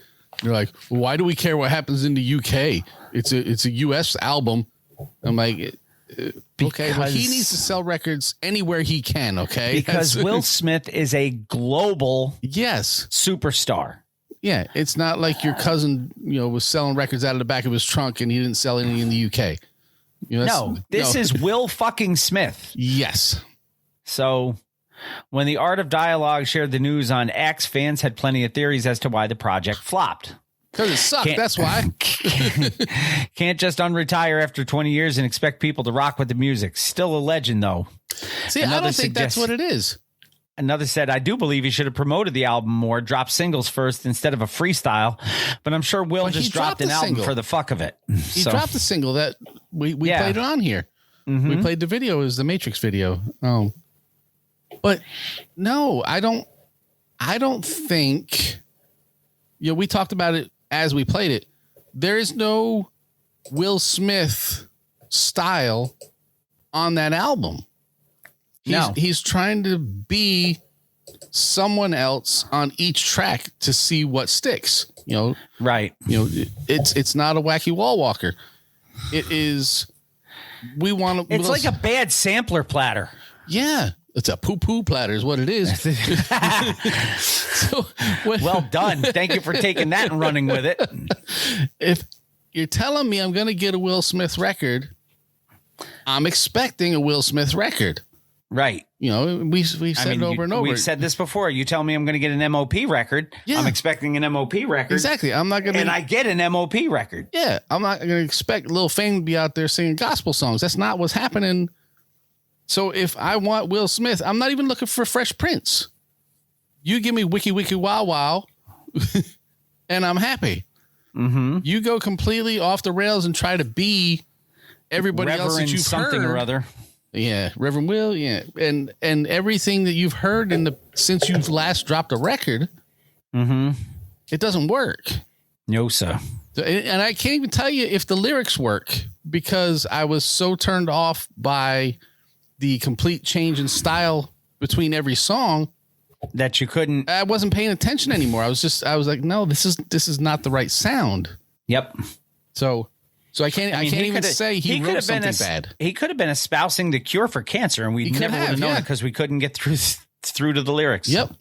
They're like, well, why do we care what happens in the UK? It's a US album. I'm like, okay, well, he needs to sell records anywhere he can, okay? Because Will Smith is a global superstar. Yeah, it's not like your cousin, was selling records out of the back of his trunk and he didn't sell any in the UK. This is Will fucking Smith. Yes. So when the Art of Dialogue shared the news on X, fans had plenty of theories as to why the project flopped. Because it sucked, that's why. Can't just unretire after 20 years and expect people to rock with the music. Still a legend, though. See, I don't think that's what it is. Another said, I do believe he should have promoted the album more, dropped singles first instead of a freestyle. But I'm sure Will just dropped an album for the fuck of it. He dropped the single that we played it on here. Mm-hmm. We played the video as the Matrix video. Oh, But no, I don't think, we talked about it as we played it. There is no Will Smith style on that album. He's trying to be someone else on each track to see what sticks, Right. It's not a wacky wall walker. It is, it's like a bad sampler platter. Yeah. It's a poo-poo platter is what it is. Well done. Thank you for taking that and running with it. If you're telling me I'm going to get a Will Smith record, I'm expecting a Will Smith record. Right. We've said it over and over. We've said this before. You tell me I'm going to get an MOP record. Yeah. I'm expecting an MOP record. Exactly. I'm not going to. And I get an MOP record. Yeah. I'm not going to expect Lil Fame to be out there singing gospel songs. That's not what's happening. So if I want Will Smith, I'm not even looking for Fresh Prince. You give me Wiki Wiki Wow Wow and I'm happy. Mm-hmm. You go completely off the rails and try to be everybody Reverend else that you've something heard. Or other. Yeah, Reverend Will, yeah. And everything that you've heard since you've last dropped a record, it doesn't work. No, sir. And I can't even tell you if the lyrics work because I was so turned off by the complete change in style between every song that you couldn't. I wasn't paying attention anymore. I was like, no, this is not the right sound. Yep. So I can't even say he wrote something bad. He could have been espousing the cure for cancer, and we never would have known it because we couldn't get through to the lyrics. Yep.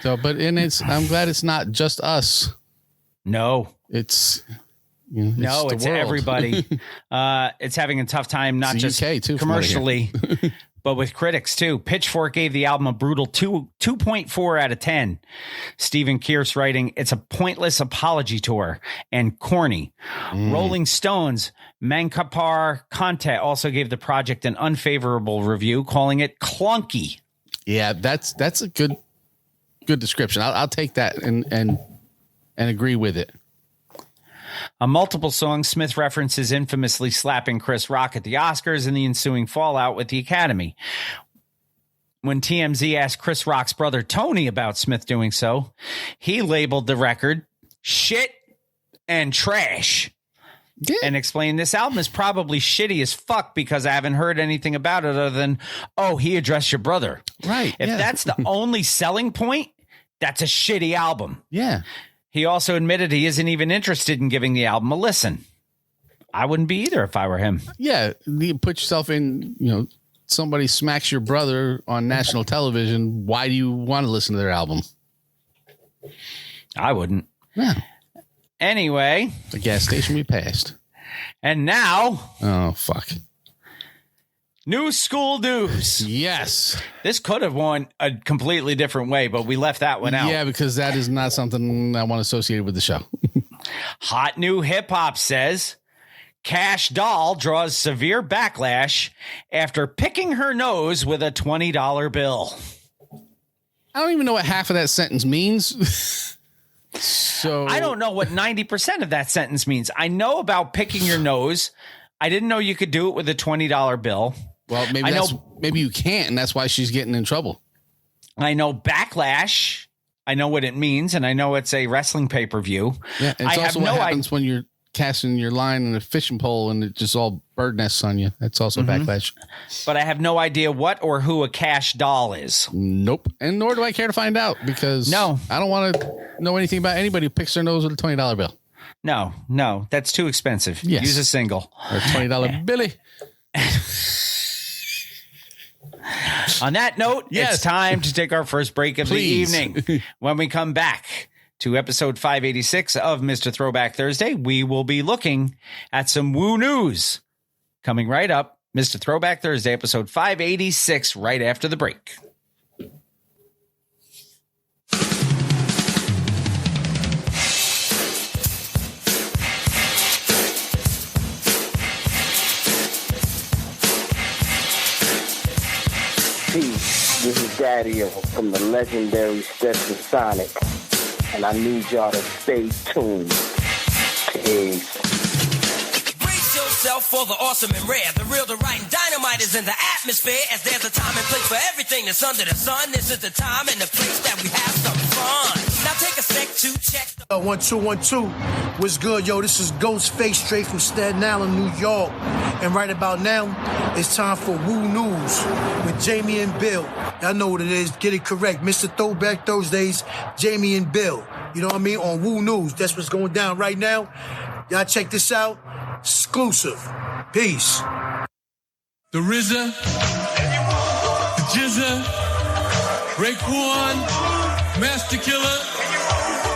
So, I'm glad it's not just us. No, it's it's everybody. It's having a tough time, not just UK too, commercially, but with critics too. Pitchfork gave the album a brutal 2.4 out of 10. Stephen Kearse writing, "It's a pointless apology tour and corny." Rolling Stones, Mankapar Kante also gave the project an unfavorable review, calling it clunky. Yeah, that's a good description. I'll take that and agree with it. On multiple songs, Smith references infamously slapping Chris Rock at the Oscars and the ensuing fallout with the Academy. When TMZ asked Chris Rock's brother Tony about Smith doing so, he labeled the record shit and trash. Yeah. And explained this album is probably shitty as fuck because I haven't heard anything about it other than, he addressed your brother. Right. If that's the only selling point, that's a shitty album. Yeah. He also admitted he isn't even interested in giving the album a listen. I wouldn't be either if I were him. Yeah. You put yourself in, somebody smacks your brother on national television. Why do you want to listen to their album? I wouldn't. Yeah. Anyway. The gas station we passed. And now. Oh, fuck. New school news. Yes. This could have gone a completely different way, but we left that one out. Yeah, because that is not something I want associated with the show. Hot New Hip Hop says Cash Doll draws severe backlash after picking her nose with a $20 bill. I don't even know what half of that sentence means. So I don't know what 90% of that sentence means. I know about picking your nose. I didn't know you could do it with a $20 bill. Well, maybe you can't, and that's why she's getting in trouble. I know backlash. I know what it means, and I know it's a wrestling pay-per-view. Yeah, and it's also what happens when you're casting your line in a fishing pole and it just all bird nests on you. That's also backlash. But I have no idea what or who a cash doll is. Nope. And nor do I care to find out because I don't want to know anything about anybody who picks their nose with a $20 bill. No, that's too expensive. Yes. Use a single. Or a $20 Billy. On that note, It's time to take our first break of the evening. When we come back to episode 586 of Mr. Throwback Thursday, we will be looking at some woo news. Coming right up, Mr. Throwback Thursday, episode 586, right after the break. Peace, this is Daddy-O from the legendary Stetsasonic, and I need y'all to stay tuned. Peace. Brace yourself for the awesome and rare. The real, the right, and dynamite is in the atmosphere. As there's a time and place for everything that's under the sun. This is the time and the place that we have some fun. Now take a sec to check the 1 2 1 2. What's good, yo? This is Ghostface straight from Staten Island, New York. And right about now, it's time for Woo News with Jamie and Bill. Y'all know what it is. Get it correct. Mr. Throwback Thursdays, Jamie and Bill. You know what I mean? On Woo News. That's what's going down right now. Y'all check this out. Exclusive. Peace. The RZA, the Jizza, Raekwon, Master Killer,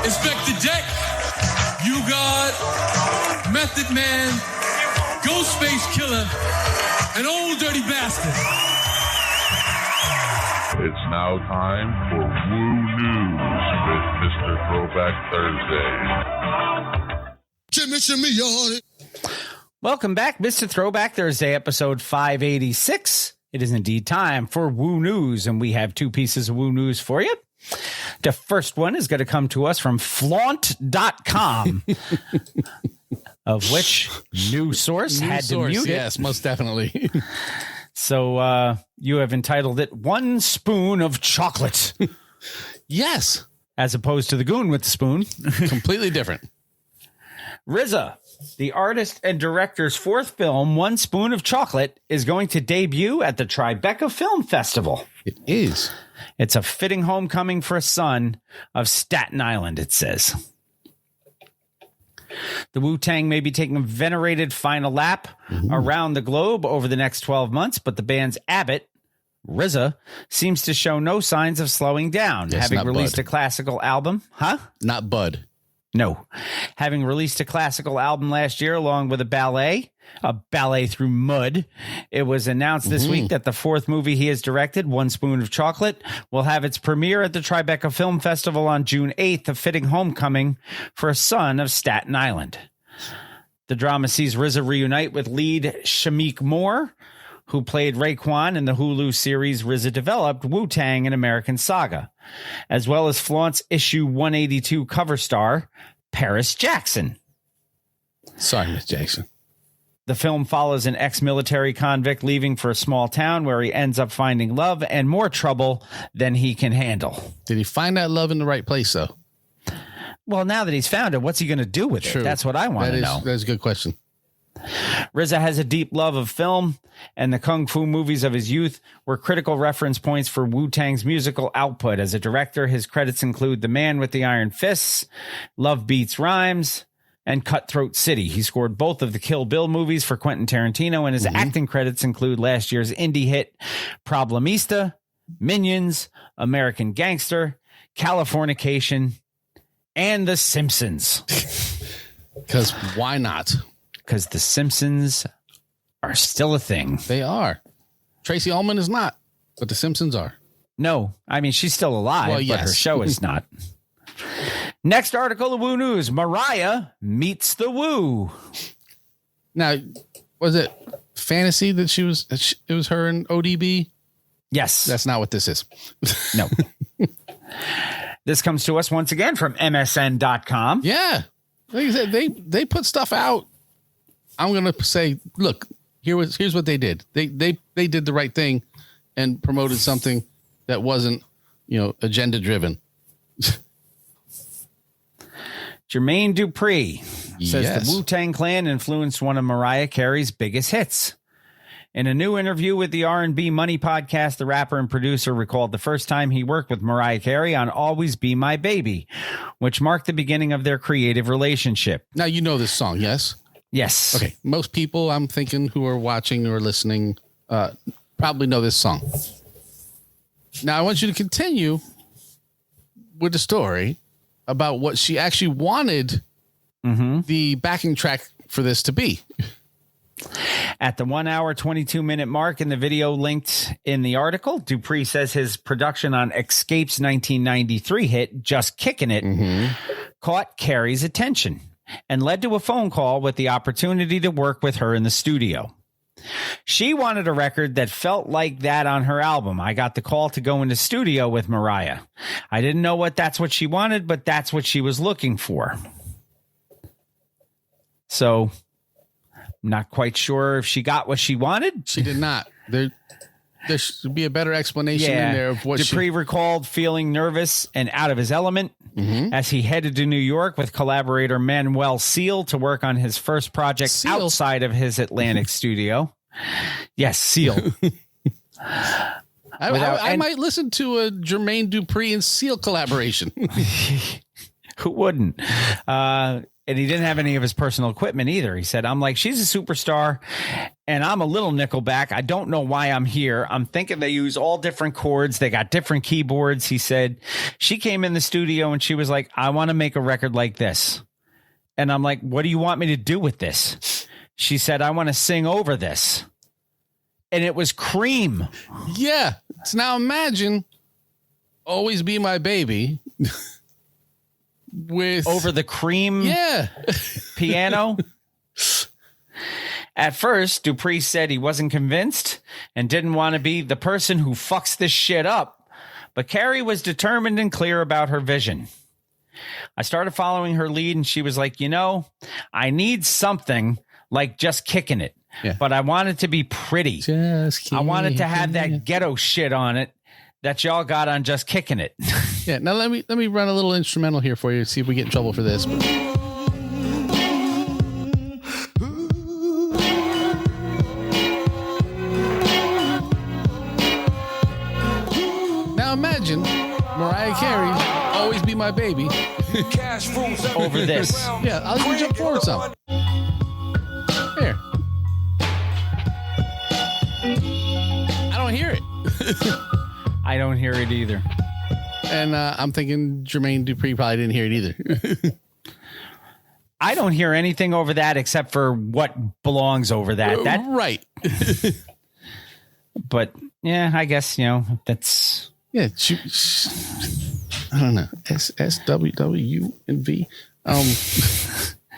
Inspector Deck, You God, Method Man, Ghostface Killer, and Old Dirty Bastard. It's now time for Woo News with Mr. Throwback Thursday. Shimmy, on it. Welcome back, Mr. Throwback Thursday, episode 586. It is indeed time for Woo News, and we have two pieces of Woo News for you. The first one is going to come to us from flaunt.com, of which News Source had to mute it. Yes, most definitely. So you have entitled it One Spoon of Chocolate. Yes. As opposed to the Goon with the Spoon. Completely different. RZA, the artist and director's fourth film, One Spoon of Chocolate, is going to debut at the Tribeca Film Festival. It is. It's a fitting homecoming for a son of Staten Island, it says. The Wu-Tang may be taking a venerated final lap around the globe over the next 12 months, but the band's abbot, RZA, seems to show no signs of slowing down, Yes, having released Bud. a classical album. Huh? Not Bud. No. Having released a classical album last year along with a ballet through mud. It was announced this week that the fourth movie he has directed, One Spoon of Chocolate, will have its premiere at the Tribeca Film Festival on June 8th, a fitting homecoming for a son of Staten Island. The drama sees RZA reunite with lead Shameik Moore, who played Raekwon in the Hulu series RZA developed, Wu-Tang: An American Saga, as well as Flaunt's issue 182 cover star, Paris Jackson. Sorry, Miss Jackson. The film follows an ex-military convict leaving for a small town where he ends up finding love and more trouble than he can handle. Did he find that love in the right place, though? Well, now that he's found it, what's he going to do with it? That's what I want to know. That's a good question. RZA has a deep love of film, and the kung fu movies of his youth were critical reference points for Wu-Tang's musical output. As a director, his credits include The Man with the Iron Fists, Love Beats Rhymes, and Cutthroat City. He scored both of the Kill Bill movies for Quentin Tarantino, and his acting credits include last year's indie hit Problemista, Minions, American Gangster, Californication, and The Simpsons. Because why not? Because The Simpsons are still a thing. They are. Tracy Ullman is not, but The Simpsons are. No, I mean, she's still alive, Well, but yes. her show is not. Next article of Woo News, Mariah meets the Woo. Now, was it fantasy that it was her and ODB? Yes. That's not what this is. No. This comes to us once again from MSN.com. Yeah. Like I said, they put stuff out. I'm going to say, look, here's what they did. They did the right thing and promoted something that wasn't, agenda driven. Jermaine Dupri says Yes. the Wu-Tang Clan influenced one of Mariah Carey's biggest hits. In a new interview with the R&B Money podcast, the rapper and producer recalled the first time he worked with Mariah Carey on Always Be My Baby, which marked the beginning of their creative relationship. Now, you know this song, yes? Yes. Okay. Most people, I'm thinking, who are watching or listening probably know this song. Now, I want you to continue with the story about what she actually wanted the backing track for this to be. At the 1 hour, 22 minute mark in the video linked in the article, Dupree says his production on Escape's 1993 hit, Just Kickin' It, caught Carey's attention and led to a phone call with the opportunity to work with her in the studio. She wanted a record that felt like that on her album. I got the call to go into studio with Mariah. I didn't know that's what she wanted, but that's what she was looking for. So Not quite sure if she got what she wanted. She did not. There should be a better explanation in there of what Dupree recalled feeling nervous and out of his element as he headed to New York with collaborator Manuel Seal to work on his first project outside of his Atlantic studio. Yes, Seal. I might listen to a Jermaine Dupri and Seal collaboration. Who wouldn't? And he didn't have any of his personal equipment either. He said, I'm like, she's a superstar and I'm a little Nickelback. I don't know why I'm here. I'm thinking they use all different chords. They got different keyboards. He said she came in the studio and she was like, I want to make a record like this. And I'm like, what do you want me to do with this? She said, I want to sing over this. And it was Cream. Yeah. So now imagine Always Be My Baby. With over the Cream piano. At first, Dupree said he wasn't convinced and didn't want to be the person who fucks this shit up. But Carrie was determined and clear about her vision. I started following her lead and she was like, I need something like Just Kicking It. Yeah. But I want it to be pretty. I want it to have that ghetto shit on it that y'all got on Just Kicking It. Yeah, now let me run a little instrumental here for you, see if we get in trouble for this. But now imagine Mariah Carey, Always Be My Baby. Over this. Yeah, I'll even jump forward some. Here. I don't hear it. I don't hear it either. And I'm thinking Jermaine Dupri probably didn't hear it either. I don't hear anything over that except for what belongs over that. Right. But yeah, I guess, that's. Yeah. I don't know. SWW and V.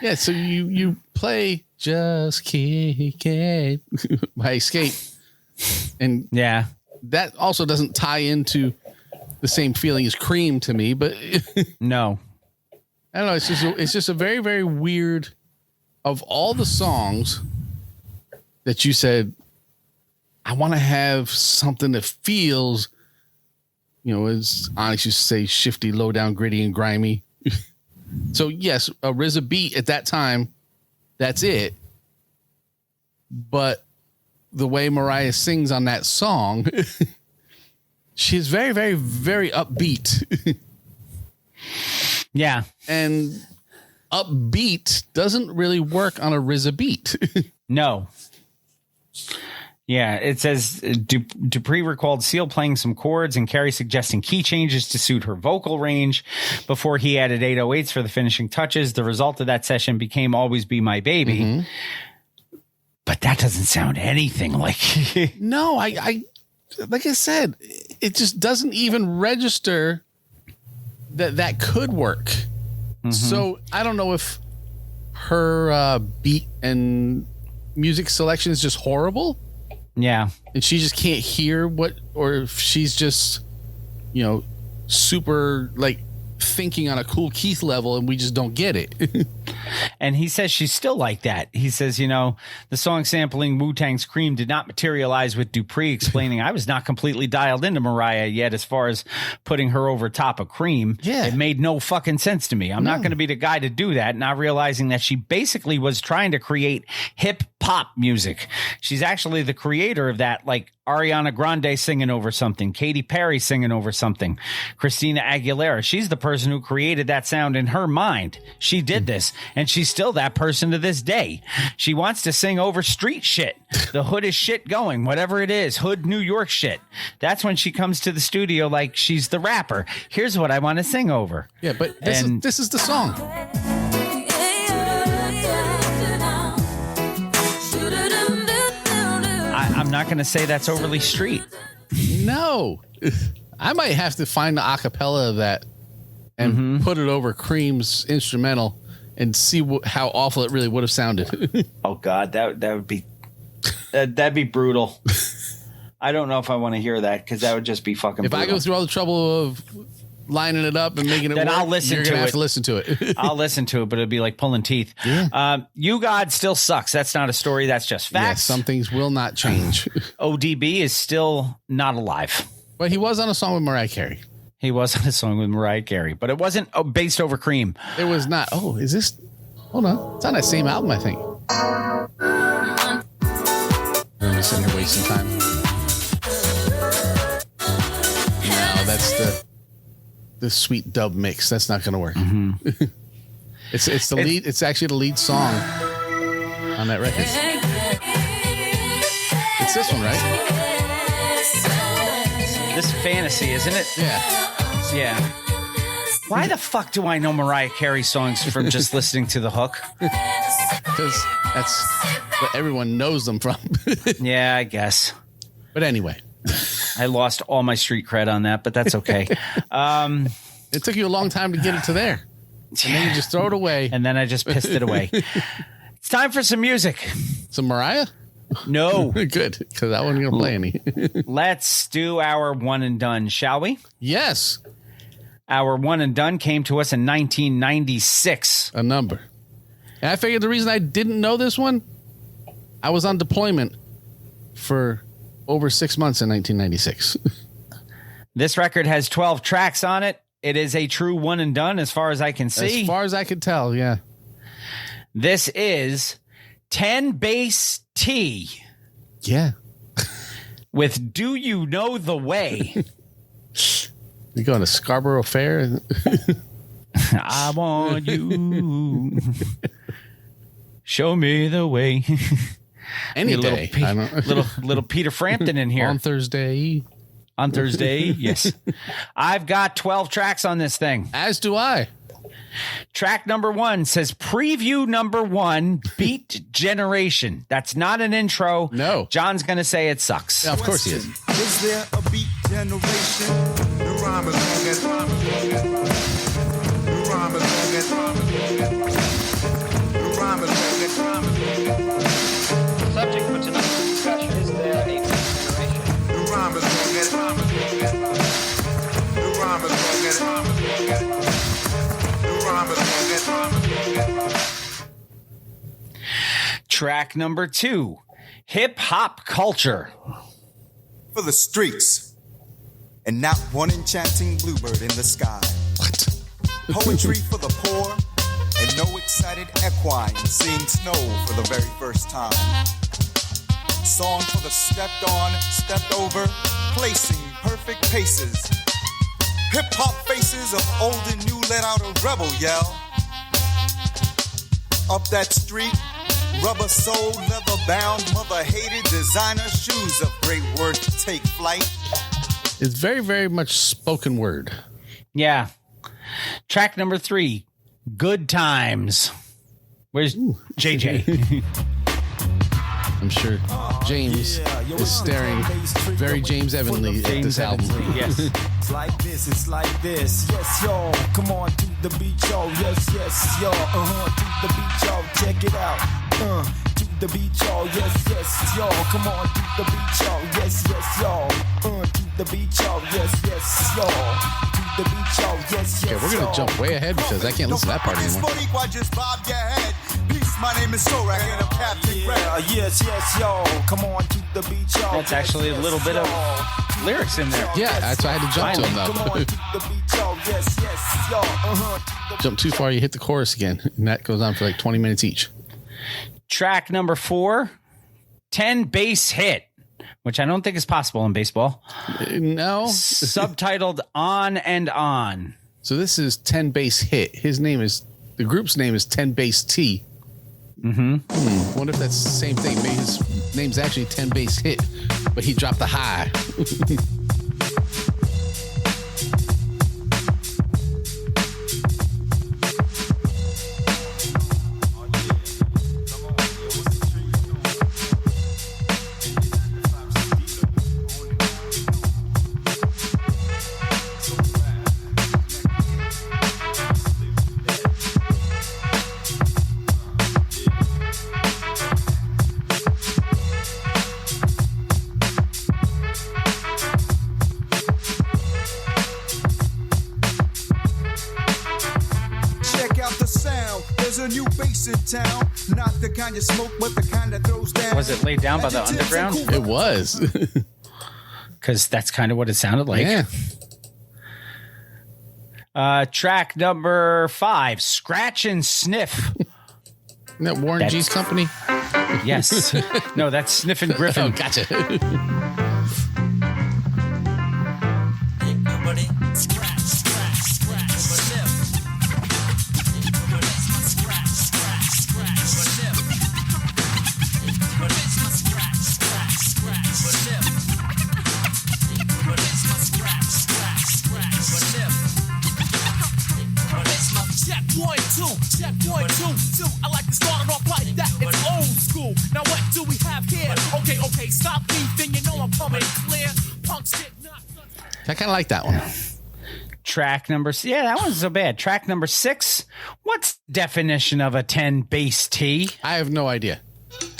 Yeah. So you play Just Kick It by Escape. And yeah, that also doesn't tie into the same feeling as Cream to me, but no, I don't know. It's just a very, very weird. Of all the songs that you said, I want to have something that feels, as Onyx used to say, shifty, low down, gritty, and grimy. So yes, a RZA beat at that time, that's it. But the way Mariah sings on that song. She's very, very, very upbeat. Yeah. And upbeat doesn't really work on a RZA beat. No. Yeah, it says Dupree recalled Seal playing some chords and Carrie suggesting key changes to suit her vocal range before he added 808s for the finishing touches. The result of that session became Always Be My Baby. Mm-hmm. But that doesn't sound anything like... No, I like I said, it just doesn't even register that could work. Mm-hmm. So I don't know if her beat and music selection is just horrible. Yeah. And she just can't hear or if she's just, super like thinking on a Cool Keith level and we just don't get it. And he says she's still like that. He says, the song sampling Wu-Tang's Cream did not materialize with Dupree, explaining I was not completely dialed into Mariah yet as far as putting her over top of Cream. Yeah. It made no fucking sense to me. I'm not going to be the guy to do that, not realizing that she basically was trying to create hip pop music. She's actually the creator of that, like Ariana Grande singing over something, Katy Perry singing over something, Christina Aguilera. She's the person who created that sound in her mind. She did this, and she's still that person to this day. She wants to sing over street shit, the hoodest shit going, whatever it is, hood New York shit. That's when she comes to the studio like she's the rapper. Here's what I want to sing over. Yeah, but this is the song. I'm not going to say that's overly street. No. I might have to find the acapella of that and put it over Cream's instrumental and see how awful it really would have sounded. Oh God, that would be that'd be brutal. I don't know if I want to hear that because that would just be fucking brutal. If I go through all the trouble of lining it up and making it then work, I'll listen you're to gonna it. have to listen to it. I'll listen to it, but it'll be like pulling teeth. Yeah. You God still sucks. That's not a story. That's just facts. Yes, some things will not change. ODB is still not alive. But he was on a song with Mariah Carey. He was on a song with Mariah Carey, but it wasn't based over Cream. It was not. Oh, is this? Hold on. It's on that same album, I think. I'm sitting here wasting time. No, that's the sweet dub mix. That's not going to work. Mm-hmm. it's the lead. It's actually the lead song on that record. It's this one, right? This Fantasy, isn't it? Yeah. Yeah. Why the fuck do I know Mariah Carey songs from just listening to the hook? Because that's what everyone knows them from. Yeah, I guess. But anyway. I lost all my street cred on that, but that's okay. It took you a long time to get it to there. And then you just throw it away. And then I just pissed it away. It's time for some music. Some Mariah? No. Good, because I wasn't going to play any. Let's do our one and done, shall we? Yes. Our one and done came to us in 1996. A number. And I figured the reason I didn't know this one, I was on deployment for over 6 months in 1996. This record has 12 tracks on it. It is a true one and done as far as I can see. As far as I could tell, yeah. This is 10 Bass T. Yeah. With Do You Know the Way? You going to Scarborough Fair? I want you. Show me the way. Any day. Little Peter Frampton in here. On Thursday. On Thursday, yes. I've got 12 tracks on this thing. As do I. Track number 1 says preview number 1, Beat Generation. That's not an intro. No. John's going to say it sucks. Yeah, of course he is. Is there a beat generation? The rhyme is long as the rhyme is long as the rhyme is long as Subject for tonight's discussion is there a beat generation? the rhyme is long as the rhyme is long as the rhyme is long as Track number 2, Hip Hop Culture. For the streets, and not one enchanting bluebird in the sky. What? Poetry for the poor, and no excited equine seeing snow for the very first time. Song for the stepped on, stepped over, placing perfect paces. Hip-hop faces of old and new let out a rebel yell. Up that street, rubber sole, leather bound, mother hated designer shoes of great worth take flight. It's very, very much spoken word. Yeah. Track number 3, Good Times. Where's JJ? I'm sure James is staring very James Evanly at this album. Yes. It's like this, it's like this. Yes, y'all. Come on to the beach, y'all. Yes, yes, y'all. To the beach, y'all. Check it out. To the beach, y'all. Yes, yes, y'all. Come on to the beach, y'all. Yes, yes, y'all. To the beach, y'all. Yes, yes, y'all. To the beach, y'all. Yes, yes, Okay, we're going to jump way ahead because I can't listen to that part anymore. Just bob your head. Peace, my name is Sorak and I'm Captain Red. Yes, yes, y'all. Come on to the beach, y'all. That's actually a little bit of lyrics in there. Yeah, that's why I had to jump to him, Come on though. to the beach, y'all. Yes, yes, y'all. Jump too far, you hit the chorus again. And that goes on for like 20 minutes each. Track number 4, 10 Base Hit, which I don't think is possible in baseball. No. Subtitled On and On. So this is 10 Base Hit. The group's name is 10 Base T. Mm-hmm. Wonder if that's the same thing. Maybe his name's actually 10 Base Hit, but he dropped the high. town. Not the kind you smoke, but the kind that throws down. Was it laid down by the underground? It was. Because that's kind of what it sounded like. Yeah. Track number 5, Scratch and Sniff. Isn't that Warren G's company? Yes. No, that's Sniff and Griffin. Oh, gotcha. Check one, two. I like to start it off like that. It's old school. Now what do we have here? Okay, stop beefing. You know I'm coming clear. Punks did not. I kind of like that one. Track number, yeah, that wasn't so bad. Track number 6. What's the definition of a 10 bass T? I have no idea. What's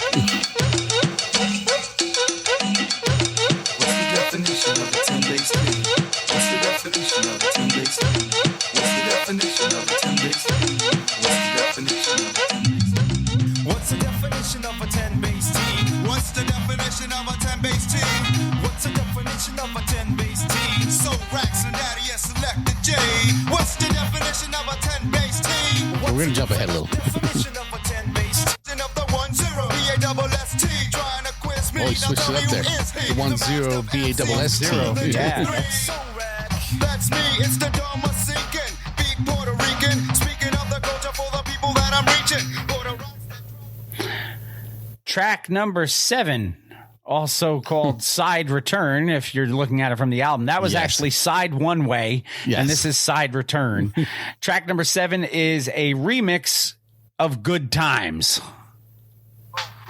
the definition of a 10 bass T? What's the definition of a 10 bass T? What's the definition of a 10 bass T? What's the definition of a 10 bass T? What's the definition of a 10 bass T? What's the definition of a 10 bass T? So racks and daddy has selected J. What's the definition of a 10 bass T? We're going to jump ahead a little. Definition of a 10 bass T? Of the 10 B-A-double-S-T trying to quiz me. Oh, he switched it up there. The 10 B-A-double-S-T. Yeah. That's me. It's the Dharma sinking. Big Puerto Rican. Speaking of the culture for the people that I'm reaching. Track number 7, also called Side Return, if you're looking at it from the album. That was actually Side One Way, and this is Side Return. Track number 7 is a remix of Good Times.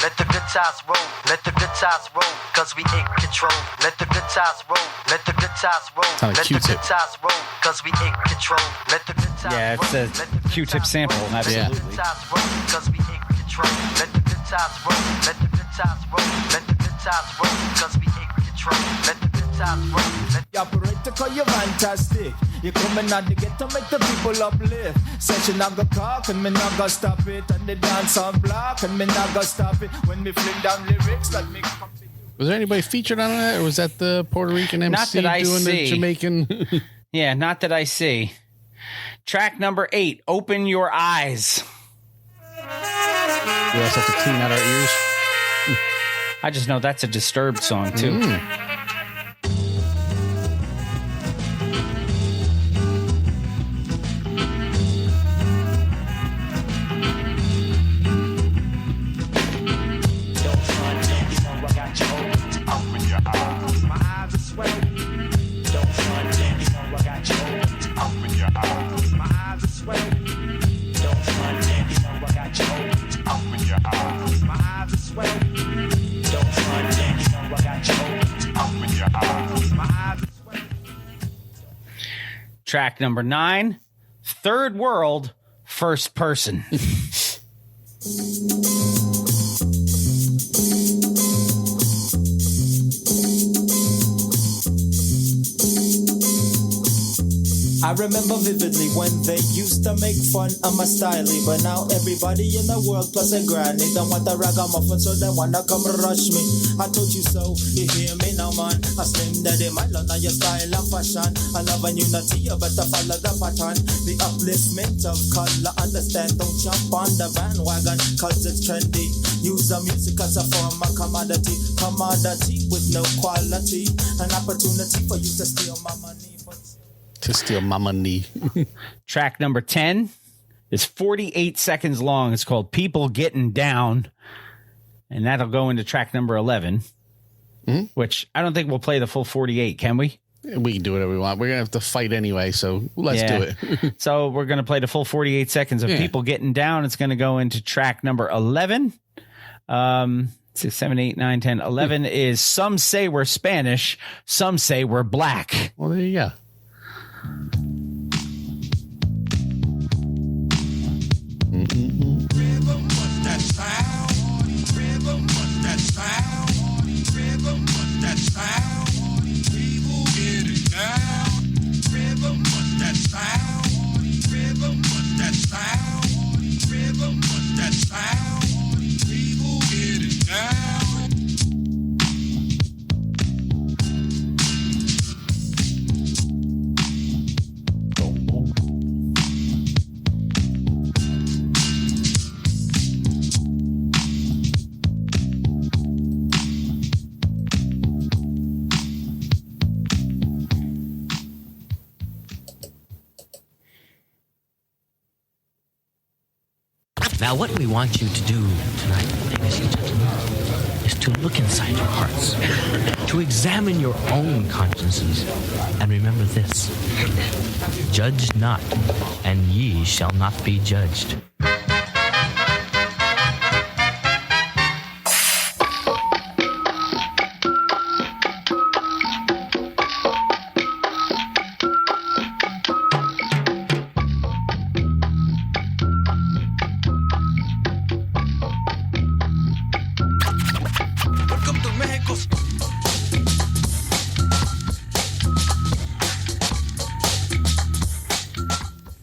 Let the good times roll, let the good times roll, cause we in control. Let the good times roll, let the good times roll, let the good times roll, cause we in control. Let the good times yeah, it's a Q-tip sample, absolutely. Let the good times roll, cause we in control. Let the good times roll, let the good times roll, let the good times roll, cause we in control. Let the good times roll. You operate to call you fantastic. You coming out to get to make the people uplift. Session I go talk and me not go stop it. And the dance on block and me not go stop it. When me fling down lyrics like me. Was there anybody featured on that, or was that the Puerto Rican MC not that I doing see. the Jamaican? Yeah, not that I see. Track number 8, Open Your Eyes. We also have to clean out our ears. I just know that's a Disturbed song, too. Track number 9, Third World, First Person. I remember vividly when they used to make fun of my style, but now everybody in the world plus a granny don't want the ragamuffin, so they wanna come rush me. I told you so, you hear me now, man. I slim daddy, my love, now your style and fashion. I love and unity, you better follow the pattern. The upliftment of color, understand, don't jump on the bandwagon, cause it's trendy. Use the music as a form of commodity with no quality. An opportunity for you to steal my money. To steal my money. Track number 10 is 48 seconds long. It's called People Getting Down. And that'll go into track number 11, which I don't think we'll play the full 48, can we? We can do whatever we want. We're going to have to fight anyway, so let's do it. So we're going to play the full 48 seconds of People Getting Down. It's going to go into track number 11. 6, 7, 8, 9, 10, 11 is Some Say We're Spanish, Some Say We're Black. Well, there you go. Now, what we want you to do tonight, ladies and gentlemen, is to look inside your hearts, to examine your own consciences, and remember this: judge not, and ye shall not be judged.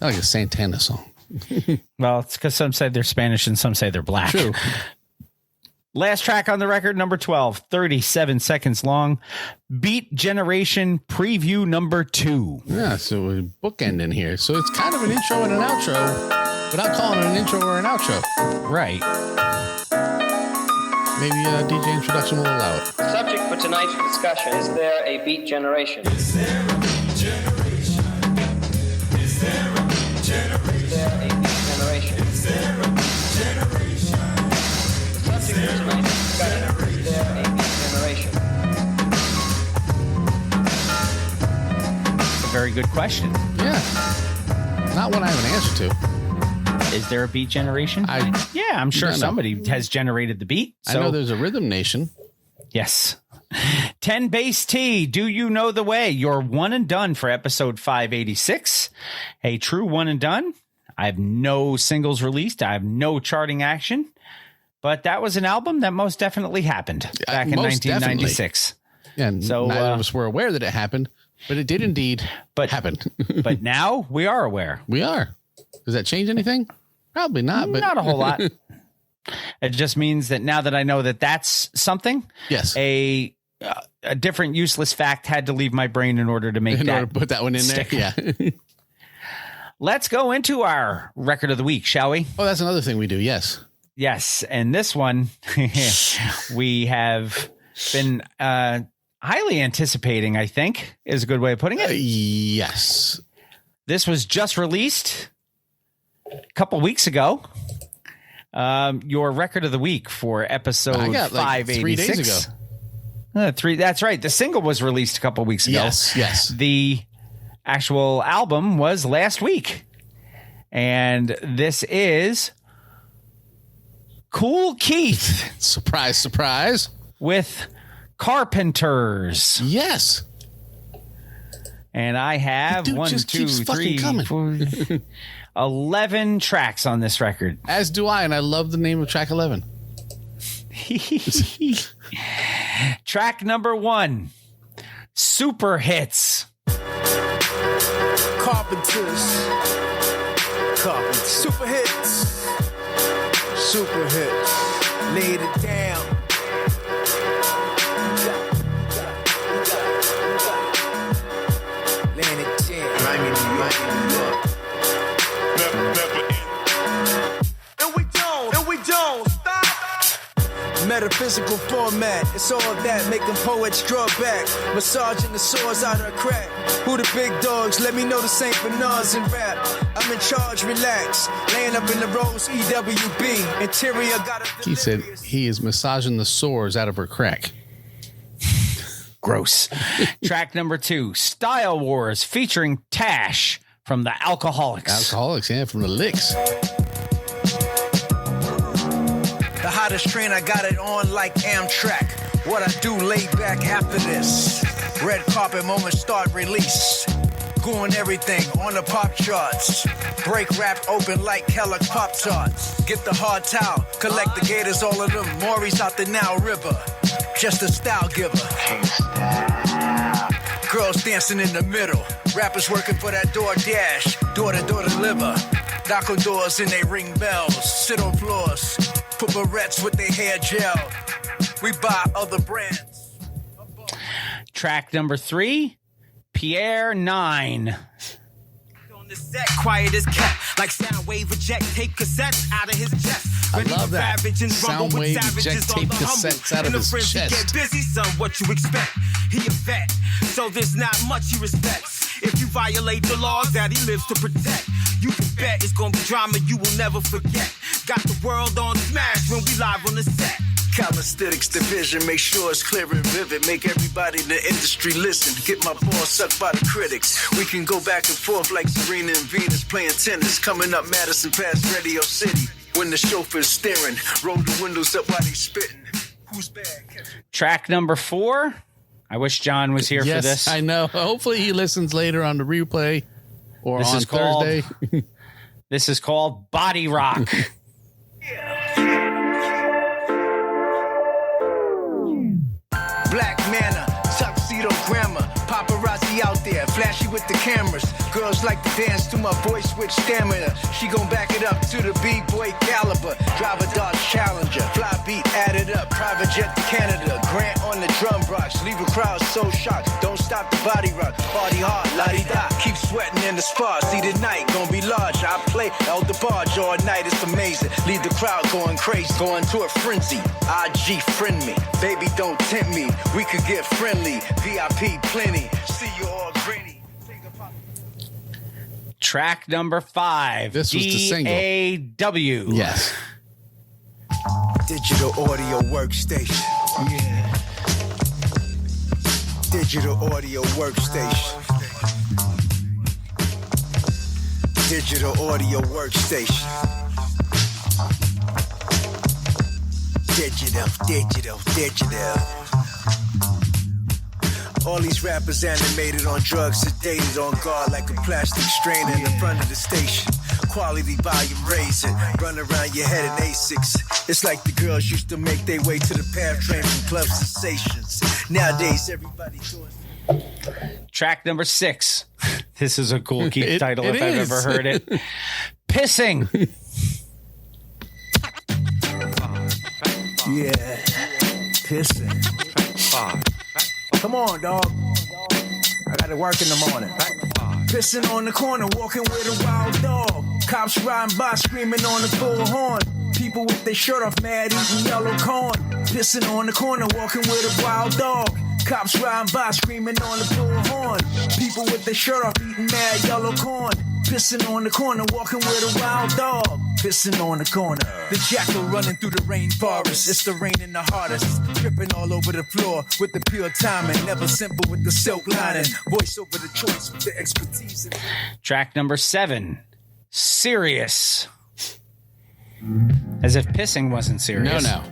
Like a Santana song. Well, it's because some say they're Spanish and some say they're black. True. Last track on the record, number 12, 37 seconds long. Beat Generation Preview number 2. Yeah, so we're bookending here. So it's kind of an intro and an outro without calling it an intro or an outro. Right. Maybe DJ introduction will allow it. Subject for tonight's discussion: is there a beat generation? Is there a beat generation? Is there a beat generation? Is there a beat generation? Is there a beat generation? Subject for tonight's discussion: is there a beat generation? That's a very good question. Yeah. Not one I have an answer to. Is there a beat generation? Yeah, I'm sure somebody has generated the beat. So. I know there's a Rhythm Nation. Yes. 10 Bass T, Do You Know the Way? You're one and done for episode 586. A true one and done. I have no singles released. I have no charting action. But that was an album that most definitely happened back in 1996. And so neither of us were aware that it happened, but it did indeed happen. But now we are aware. We are. Does that change anything? Probably not. But not a whole lot. It just means that now that I know that that's something, yes, a different useless fact had to leave my brain in order to make order to put that one in stick. there. Yeah. Let's go into our record of the week, shall we? Oh, that's another thing we do. Yes. Yes. And this one we have been highly anticipating, I think, is a good way of putting it. Yes. This was just released a couple weeks ago. Your record of the week for episode 586. 3 days ago. That's right. The single was released a couple weeks ago. Yes. The actual album was last week. And this is Cool Keith. Surprise, surprise. With Carpenters. Yes. And I have 11 tracks on this record. As do I, and I love the name of track 11. Track number 1, Super Hits. Carpenters. Super hits. Super hits. Laid it down. Laying it down. Miami, New York. And we don't stop. Metaphysical format, it's all that making poets draw back, massaging the sores out of crack. Who the big dogs? Let me know the Saint Bernards and rap. I'm in charge, relax. Laying up in the Rose, EWB. Interior got a. He said he is massaging the sores out of her crack. Gross. Track number 2, Style Wars, featuring Tash from the Alcoholics. Alcoholics, yeah, from the Licks. The hottest train, I got it on like Amtrak. What I do laid back after this. Red carpet moment, start release. Going everything on the pop charts. Break wrapped open like Kellogg's Pop Tarts. Get the hard towel, collect the gators, all of them. Maury's out the Nile River. Just a style giver. Girls dancing in the middle. Rappers working for that DoorDash. Door-to-door deliver. Knock on doors and they ring bells. Sit on floors. Put barrettes with their hair gel. We buy other brands. Track number 3, Pierre 9. On the set, quiet as cat. Like Soundwave eject tape cassettes out of his chest. I love that. Soundwave eject tape cassettes out of his chest. Get busy, son, what you expect? He a vet, so there's not much he respects. If you violate the laws that he lives to protect, you can bet it's gonna be drama you will never forget. Got the world on smash when we live on the set. Calisthenics division, make sure it's clear and vivid. Make everybody in the industry listen. Get my balls sucked by the critics. We can go back and forth like Serena and Venus playing tennis. Coming up Madison past Radio City. When the chauffeur's steering, roll the windows up while they spitting. Who's bad? Track number 4. I wish John was here for this. I know. Hopefully he listens later on the replay or this on Thursday. This is called Body Rock. Black manna, tuxedo grammar, paparazzi out there, flashy with the cameras. Girls like to dance to my voice with stamina. She gon' back it up to the B-boy caliber. Drive a Dodge Challenger, fly beat added up. Private jet to Canada, Grant on the drum box. Leave a crowd so shocked, don't stop the body rock. Party hard, la-di-da, keep sweating in the spot. See the night gon' be large. I play Elder Barge all night, it's amazing. Leave the crowd going crazy, going to a frenzy. IG friend me, baby don't tempt me. We could get friendly, VIP plenty. See you all grinny. Track number 5. This was the single. DAW. Yes. Digital audio workstation. Yeah. Digital audio workstation. Digital audio workstation. Digital. All these rappers animated on drugs, sedated on guard like a plastic strainer in the front of the station. Quality volume raising, run around your head in Asics. It's like the girls used to make their way to the PATH train from club sensations. Nowadays, everybody doing... Track number 6. This is a cool Keith title if I've is. ever heard it. Pissing. Yeah, pissing. Come on, dog. I gotta work in the morning. Pissing on the corner, walking with a wild dog. Cops riding by, screaming on the bullhorn. People with their shirt off, mad, eating yellow corn. Pissing on the corner, walking with a wild dog. Cops riding by, screaming on the bullhorn. People with their shirt off, eating mad yellow corn. Pissing on the corner, walking with a wild dog. Pissing on the corner. The jackal running through the rainforest. It's the rain in the hardest. Dripping all over the floor with the pure timing. Never simple with the silk lining. Voice over the choice with the expertise. Track number 7. Serious. As if pissing wasn't serious. No.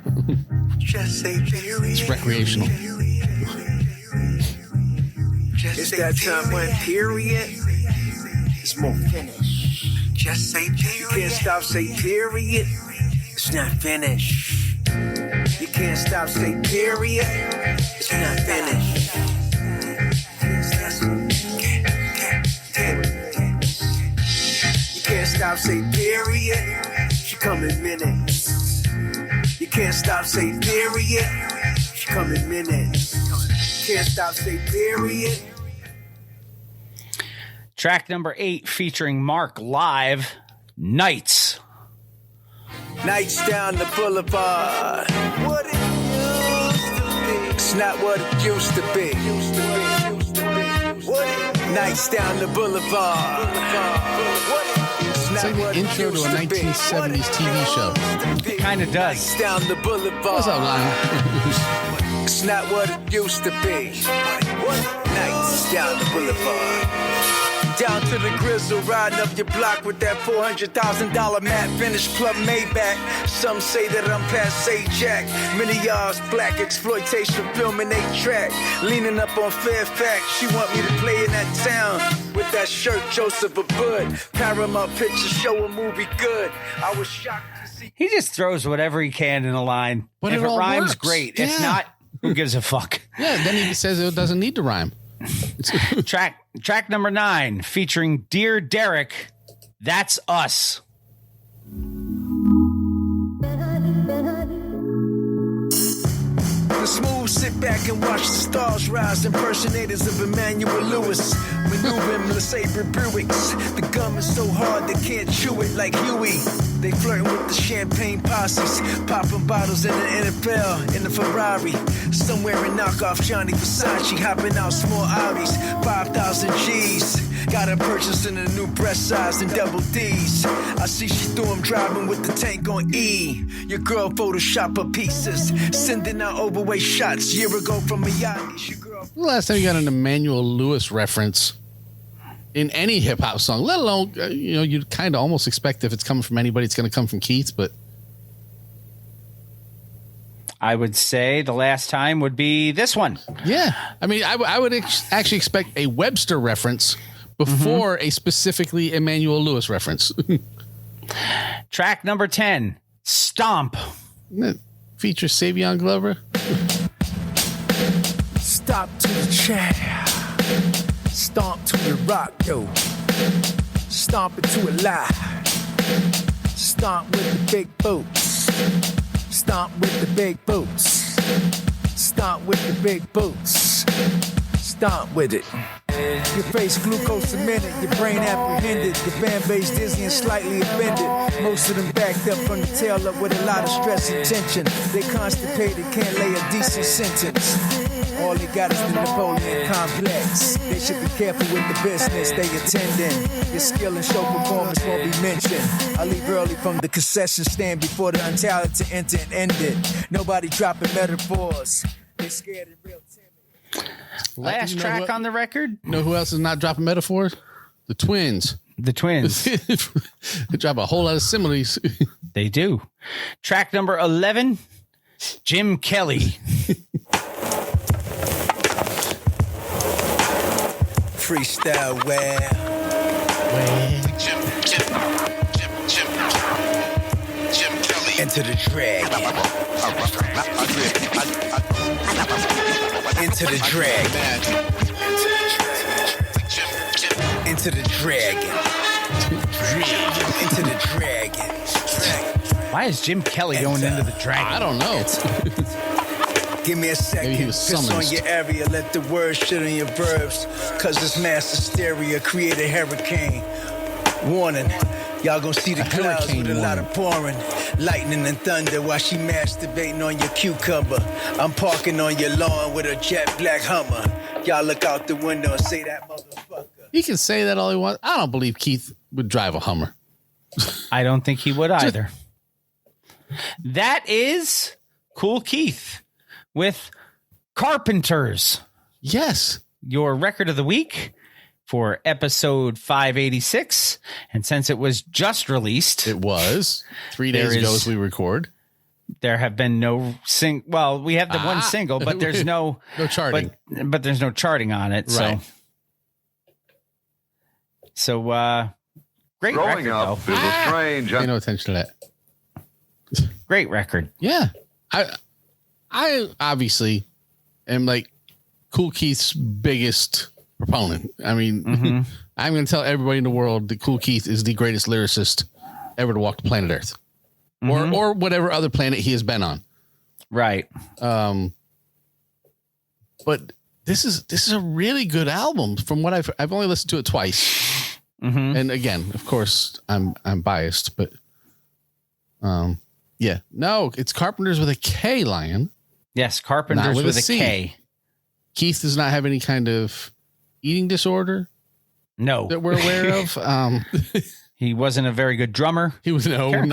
Just say period. It's recreational. It's that time when period. It's more finished. Just say period. You can't stop, say period. It's not finished. You can't stop, say period. It's not finished. You can't stop, say period. She come in minutes. You can't stop, say period. She come in minutes. Can't stop, say period. Track number 8 featuring Mark live, Nights. Nights down the boulevard. What it used to be. It's not what it used to be. What it? Nights down the boulevard. It's like the intro to a 1970s TV show. It kind of does. Nights down the boulevard. What's up, Lion? It's not what it used to be. What? Nights down the boulevard. Down to the grizzle, riding up your block with that $400,000 matte finish club Maybach. Some say that I'm passe Jack. Many y'all's black exploitation filming a track. Leaning up on Fairfax, she want me to play in that town with that shirt Joseph Abud. Paramount Pictures show a movie good. I was shocked to see. He just throws whatever he can in a line. But if it it all rhymes, works. great. Yeah. If not, who gives a fuck? Yeah, then he says it doesn't need to rhyme. Track number 9 featuring Dear Derek, That's Us. The smooth, sit back and watch the stars rise. Impersonators of Emmanuel Lewis, maneuvering LeSabre Buicks. The gum is so hard they can't chew it like Huey. They flirting with the champagne posses, popping bottles in the NFL in the Ferrari. Somewhere in knockoff Johnny Versace, hopping out small Audis, 5,000 G's. Got her purchasing a new breast size and double D's. I see she threw him driving with the tank on E. Your girl Photoshop her pieces, sending out overweight shots. Year ago from Miami. The last time you got an Emmanuel Lewis reference in any hip hop song, let alone, you'd kind of almost expect if it's coming from anybody, it's going to come from Keith, but. I would say the last time would be this one. Yeah. I mean, I would actually expect a Webster reference before a specifically Emmanuel Lewis reference. Track number 10, Stomp. Features Savion Glover. Stop to the chair. Stomp to the rock, yo. Stomp it to a lie. Stomp with the big boots. Stomp with the big boots. Stomp with the big boots. Stomp with it. Your face glucose a minute, your brain apprehended, your fan base dizzy and slightly offended. Most of them backed up from the tail up with a lot of stress and tension. They constipated, can't lay a decent sentence. All they got is the Napoleon complex. They should be careful with the business they attending. Your skill and show performance won't be mentioned. I leave early from the concession stand before the untalented enter and end it. Nobody dropping metaphors. They scared and real timid. Last track on the record. You know who else is not dropping metaphors? The Twins. The Twins. They drop a whole lot of similes. They do. Track number 11, Jim Kelly. Freestyle where? Jim Kelly. Enter the drag. Into the drag. Into the dragon. Into the dragon. Why is Jim Kelly going into the dragon? I don't know. Give me a second. Piss on your area. Let the words shit on your verbs. Cause this mass hysteria create a hurricane. Warning. Y'all gonna see the clouds with a lot of pouring. Lightning and thunder while she masturbating on your cucumber. I'm parking on your lawn with a jet black Hummer. Y'all look out the window and say that motherfucker. He can say that all he wants. I don't believe Keith would drive a Hummer. I don't think he would either. That is Cool Keith with Carpenters. Yes. Your record of the week for episode 586. And since it was just released. It was 3 days ago as we record. There have been no well, we have the one single, but there's no charting. But there's no charting on it. Right. So great Growing record, up though. is a strange. Pay no attention to that. Great record. Yeah. I obviously am like Cool Keith's biggest proponent. I mean, I'm going to tell everybody in the world that Cool Keith is the greatest lyricist ever to walk the planet Earth, or whatever other planet he has been on. Right. But this is a really good album. From what I've only listened to it twice, and again, of course, I'm biased, but yeah, no, it's Carpenters with a K, Lion. Yes, Carpenters with a K. Keith does not have any kind of eating disorder. No, that we're aware of. He wasn't a very good drummer. He was Karen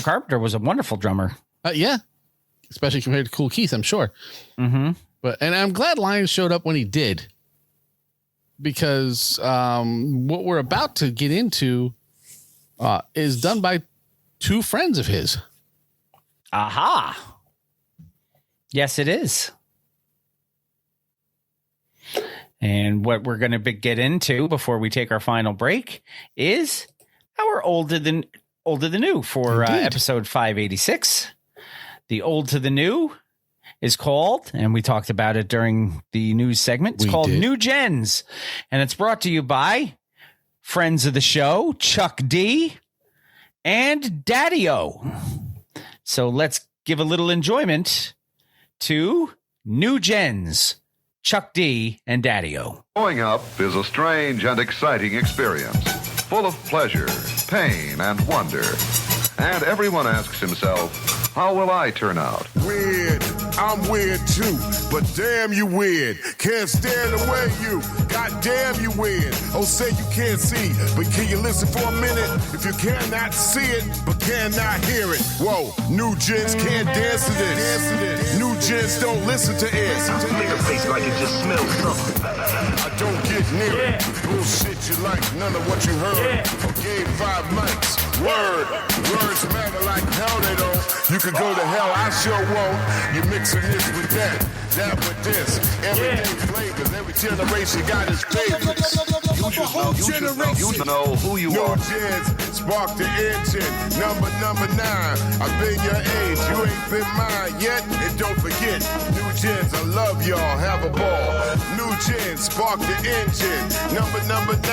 Carpenter was a wonderful drummer. Yeah, especially compared to Cool Keith, I'm sure. But and I'm glad Lion showed up when he did, because what we're about to get into is done by two friends of his. Aha! Yes, it is. And what we're going to get into before we take our final break is our older than new for episode 586. The old to the new is called, and we talked about it during the news segment. It's called New Gens, and it's brought to you by friends of the show, Chuck D and Daddy-O. So let's give a little enjoyment to New Gens, Chuck D and Daddy-O. Growing up is a strange and exciting experience, full of pleasure, pain, and wonder. And everyone asks himself, How will I turn out? Weird, I'm weird too, but damn you weird. Can't stand the way you, goddamn you weird. Oh, say you can't see, but can you listen for a minute? If you cannot see it, but cannot hear it. Whoa, new gents can't dance to this. New gents don't listen to it. Make a face like it just smells something. I don't get near it. Bullshit you like, none of what you heard. Or gave 5 mics. Word, words matter like hell they don't. You could go to hell, I sure won't. You're mixing this with that with this. Everyday flavors, every generation got its favorites. You know who you are. New gens, spark the engine. Number 9. I've been your age, you ain't been mine yet. And don't forget, new gens, I love y'all, have a ball. New gens, spark the engine. Number 9.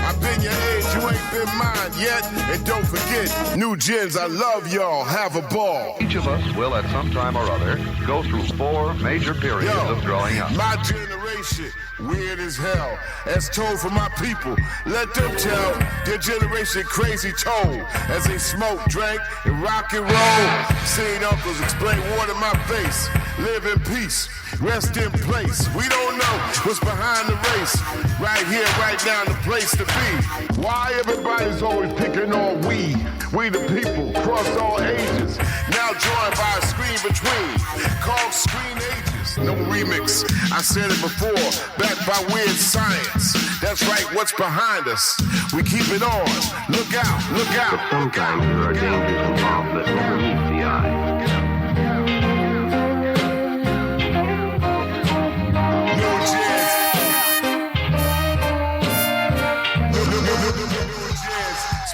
I've been your age, you ain't been mine yet. And don't forget, new gens, I love y'all, have a ball. Each of us will at some time or other go through 4 major periods of growing up. My generation, weird as hell. As told for my people, let them tell their generation crazy told. As they smoke, drank, and rock and roll. Seen uncles explain war to my face. Live in peace, rest in place. We don't know what's behind the race. Right here, right now, the place to be. Why everybody's always picking on we? We the people, cross all ages. Now joined by a screen between, called Screen Ages. No remix, I said it before, backed by weird science. That's right, what's behind us? We keep it on. Look out, look out. But sometimes there are dangers involved that never meet the eye.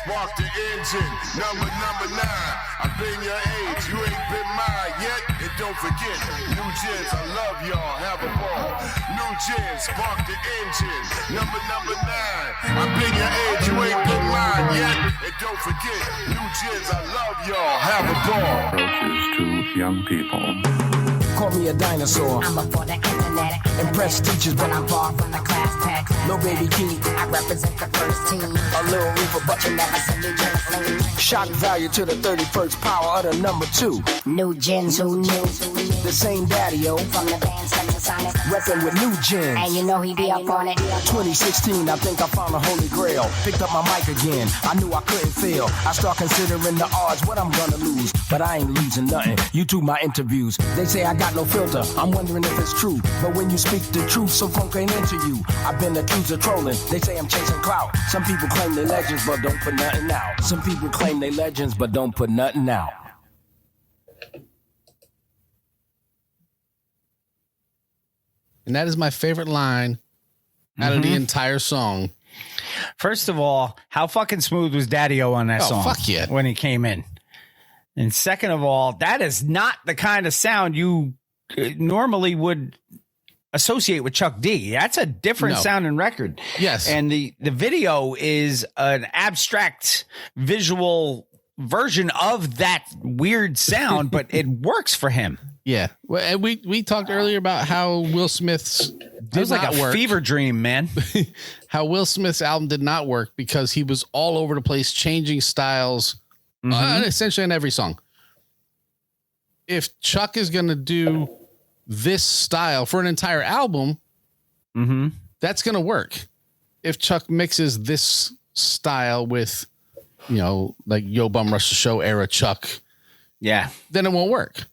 Spark the engine, number 9. I've been your age, you ain't been mine yet. And don't forget, new gens, I love y'all, have a ball. New gens, spark the engine, number 9. I've been your age, you ain't been mine yet. And don't forget, new gens, I love y'all, have a ball. Approaches to young people. Call me a dinosaur. I'm before the internet. Impress teachers, When I'm far from the class text. no baby key. I represent the first team. A little reaper, but You never see me get a fling. shock value to the 31st power of the number 2. New gens who knew. The same daddy-o From the band Stetsasonic. reppin' with new gens. And you know he be up on it. 2016, I think I found a holy grail. Picked up my mic again, I knew I couldn't fail. I start considering the odds, what I'm gonna lose. But I ain't losing nothing, you do my interviews. They say I got no filter, I'm wondering if it's true. But when you speak the truth, so funk ain't into you. I've been accused of trolling, they say I'm chasing clout. Some people claim they legends, but don't put nothing out. Some people claim they legends, but don't put nothing out. And that is my favorite line out of the entire song. First of all, how fucking smooth was Daddy-O on that song? Fuck yeah. When he came in. And second of all, that is not the kind of sound you normally would associate with Chuck D. That's a different sounding record. Yes. And the video is an abstract visual version of that weird sound, but it works for him. Yeah. Well, and we talked earlier about how Will Smith's It was like a fever dream, man. How Will Smith's album did not work because he was all over the place, changing styles, essentially in every song. If Chuck is going to do this style for an entire album, that's going to work. If Chuck mixes this style with, like Yo Bum Rush the Show era Chuck, then it won't work.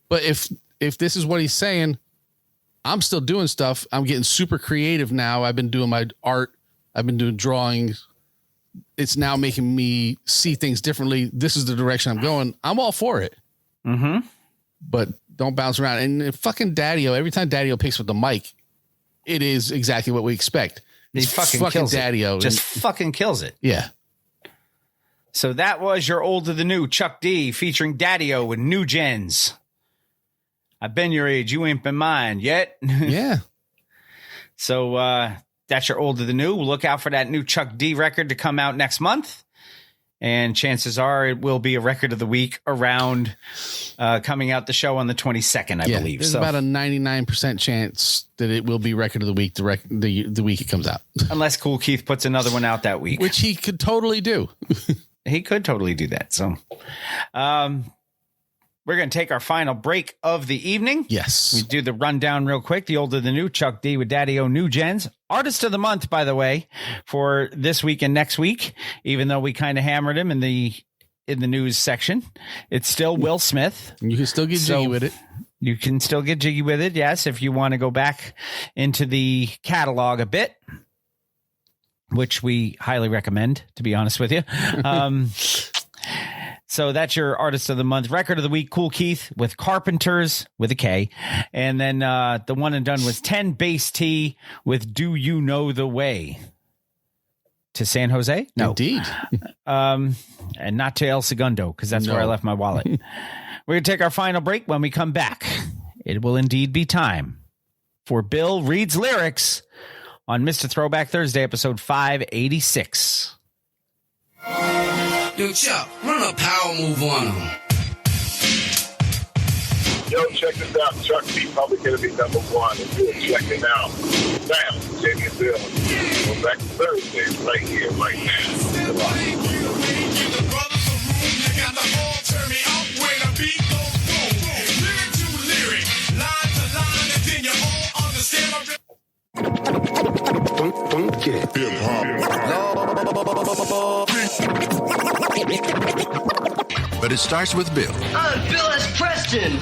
But if this is what he's saying, I'm still doing stuff. I'm getting super creative now. I've been doing my art. I've been doing drawings. It's now making me see things differently. This is the direction I'm going. I'm all for it. But don't bounce around. And fucking Daddy-O, every time Daddy-O picks with the mic, it is exactly what we expect. He fucking kills Daddy-O. Just fucking kills it. Yeah. So that was your old to the new Chuck D featuring Daddy-O with New Gens. I've been your age. You ain't been mine yet. Yeah. So that's your old to the new. We'll look out for that new Chuck D record to come out next month. And chances are it will be a record of the week around coming out the show on the 22nd, I believe. There's about a 99% chance that it will be record of the week the week it comes out. Unless Cool Keith puts another one out that week. Which he could totally do. He could totally do that. So We're going to take our final break of the evening. Yes. We do the rundown real quick. The old of the new, Chuck D with Daddy-O New Gens. Artist of the month, by the way, for this week and next week, even though we kind of hammered him in the news section. It's still Will Smith. You can still get jiggy with it. You can still get jiggy with it, yes, if you want to go back into the catalog a bit, which we highly recommend, to be honest with you. So that's your Artist of the Month. Record of the Week, Cool Keith with Carpenters with a K. And then the one and done was 10 Bass T with Do You Know the Way. To San Jose? No. Indeed. And not to El Segundo, because that's where I left my wallet. We're going to take our final break. When we come back, it will indeed be time for Bill Reads Lyrics on Mr. Throwback Thursday, episode 586. Yo, Chuck, run a power move on him. Yo, check this out. Chuck D, Public Enemy #1. If you're checking out now, Jamie and Bill. Throwback Thursday right here, right now. Come on. But it starts with Bill. I'm Bill S. Preston.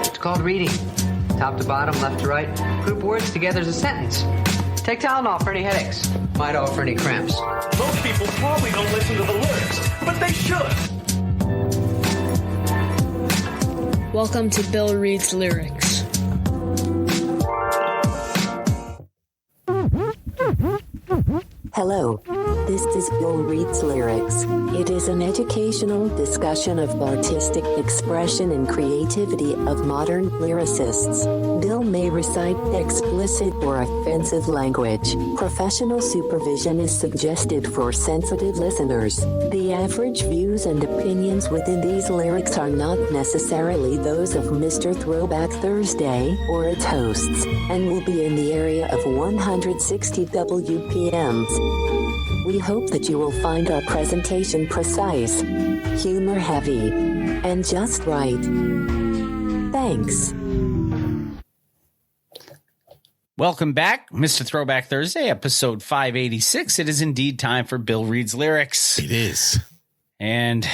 It's called reading. Top to bottom, left to right. Group words together as a sentence. Take Tylenol for any headaches. Midol for any cramps. Most people probably don't listen to the lyrics, but they should. Welcome to Bill Reads Lyrics. Hello. This is Bill Reads Lyrics. It is an educational discussion of artistic expression and creativity of modern lyricists. Bill may recite explicit or offensive language. Professional supervision is suggested for sensitive listeners. The average views and opinions within these lyrics are not necessarily those of Mr. Throwback Thursday or its hosts, and will be in the area of 160 WPMs. We hope that you will find our presentation precise, humor heavy, and just right. Thanks. Welcome back, Mr. Throwback Thursday, episode 586. It is indeed time for Bill Reads Lyrics. It is. And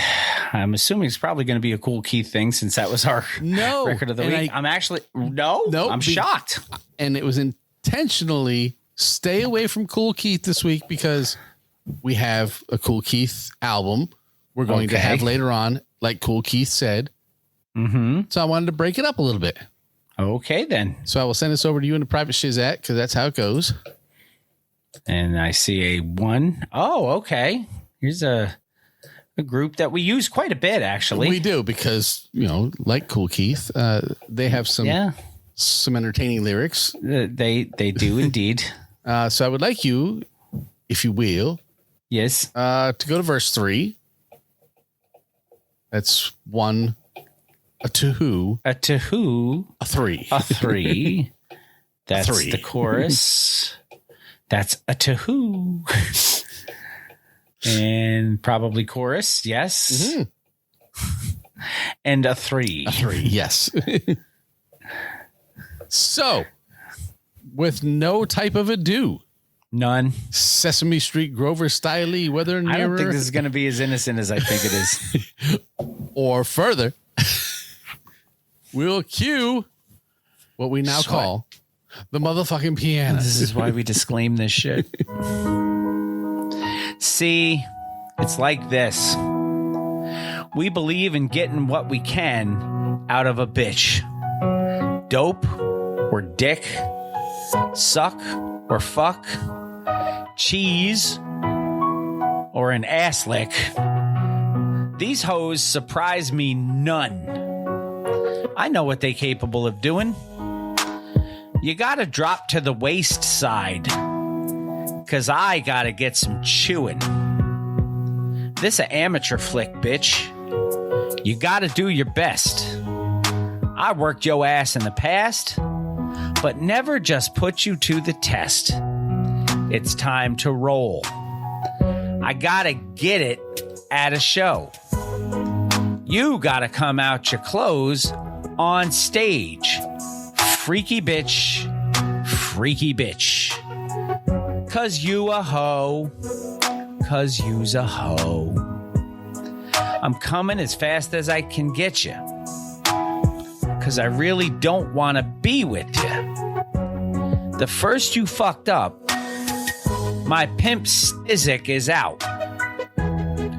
I'm assuming it's probably going to be a Cool Keith thing since that was our record of the week. I'm actually, I'm shocked. And it was intentionally stay away from Cool Keith this week because we have a Cool Keith album we're going to have later on, like Cool Keith said. Mm-hmm. So I wanted to break it up a little bit. Okay, then. So I will send this over to you in a private shizat because that's how it goes. And I see a one. Oh, okay. Here's a group that we use quite a bit, actually. We do because, like Cool Keith, they have some entertaining lyrics. They do indeed. So I would like you, if you will, yes, to go to verse 3. That's 1, a 2, a 2, a 3, a 3. That's 3. The chorus. That's a 2. And probably chorus, yes. Mm-hmm. And a 3. A 3, yes. So, with no type of ado, none. Sesame Street Grover Styley, whether nearer. I don't think this is going to be as innocent as I think it is. Or further, we'll cue what we now call the motherfucking piano. This is why we disclaim this shit. See, it's like this. We believe in getting what we can out of a bitch. Dope or dick, suck or fuck, cheese or an ass lick. These hoes surprise me none. I know what they capable of doing. You gotta drop to the waist side, 'cause I gotta get some chewing. This a amateur flick, bitch. You gotta do your best. I worked your ass in the past, but never just put you to the test. It's time to roll. I gotta get it at a show. You gotta come out your clothes on stage. Freaky bitch. Freaky bitch. 'Cause you a hoe. 'Cause you's a hoe. I'm coming as fast as I can get you. 'Cause I really don't want to be with you. The first you fucked up, my pimp Stizik is out.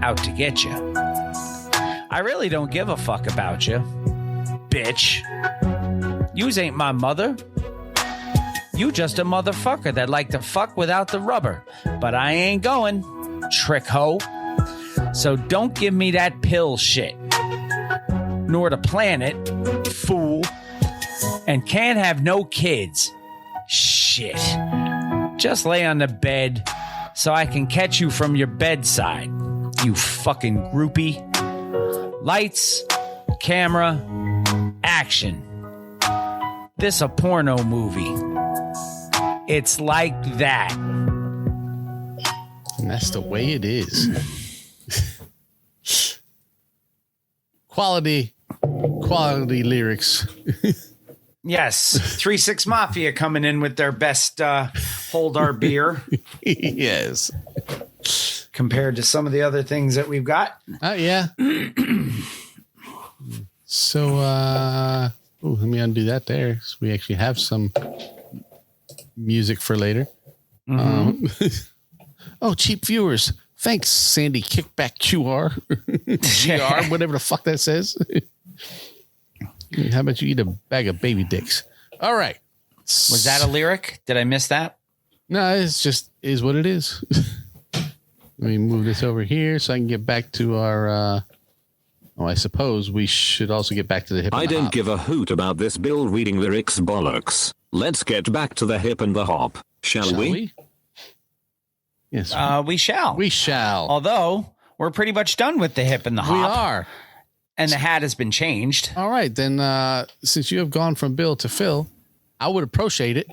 Out to get you. I really don't give a fuck about you, bitch. Yous ain't my mother. You just a motherfucker that like to fuck without the rubber. But I ain't going, trick hoe. So don't give me that pill shit. Nor the planet, fool. And can't have no kids. Shit. Just lay on the bed so I can catch you from your bedside. You fucking groupie. Lights, camera, action. This a porno movie. It's like that. And that's the way it is. Quality lyrics. Yes. 3-6 Mafia coming in with their best hold our beer. Yes. Compared to some of the other things that we've got. Yeah. So, let me undo that there. So we actually have some music for later. Oh, cheap viewers. Thanks, Sandy Kickback QR. GR, whatever the fuck that says. How about you eat a bag of baby dicks? All right. Was that a lyric? Did I miss that? No, it's just is what it is. Let me move this over here so I can get back to our... I suppose we should also get back to the hip and I the don't hop. give a hoot about this Bill reading lyrics bollocks. Let's get back to the hip and the hop, shall we? Yes. We shall. We shall. Although, we're pretty much done with the hip and the hop. We are. And the hat has been changed. All right, then since you have gone from Bill to Phil, I would appreciate it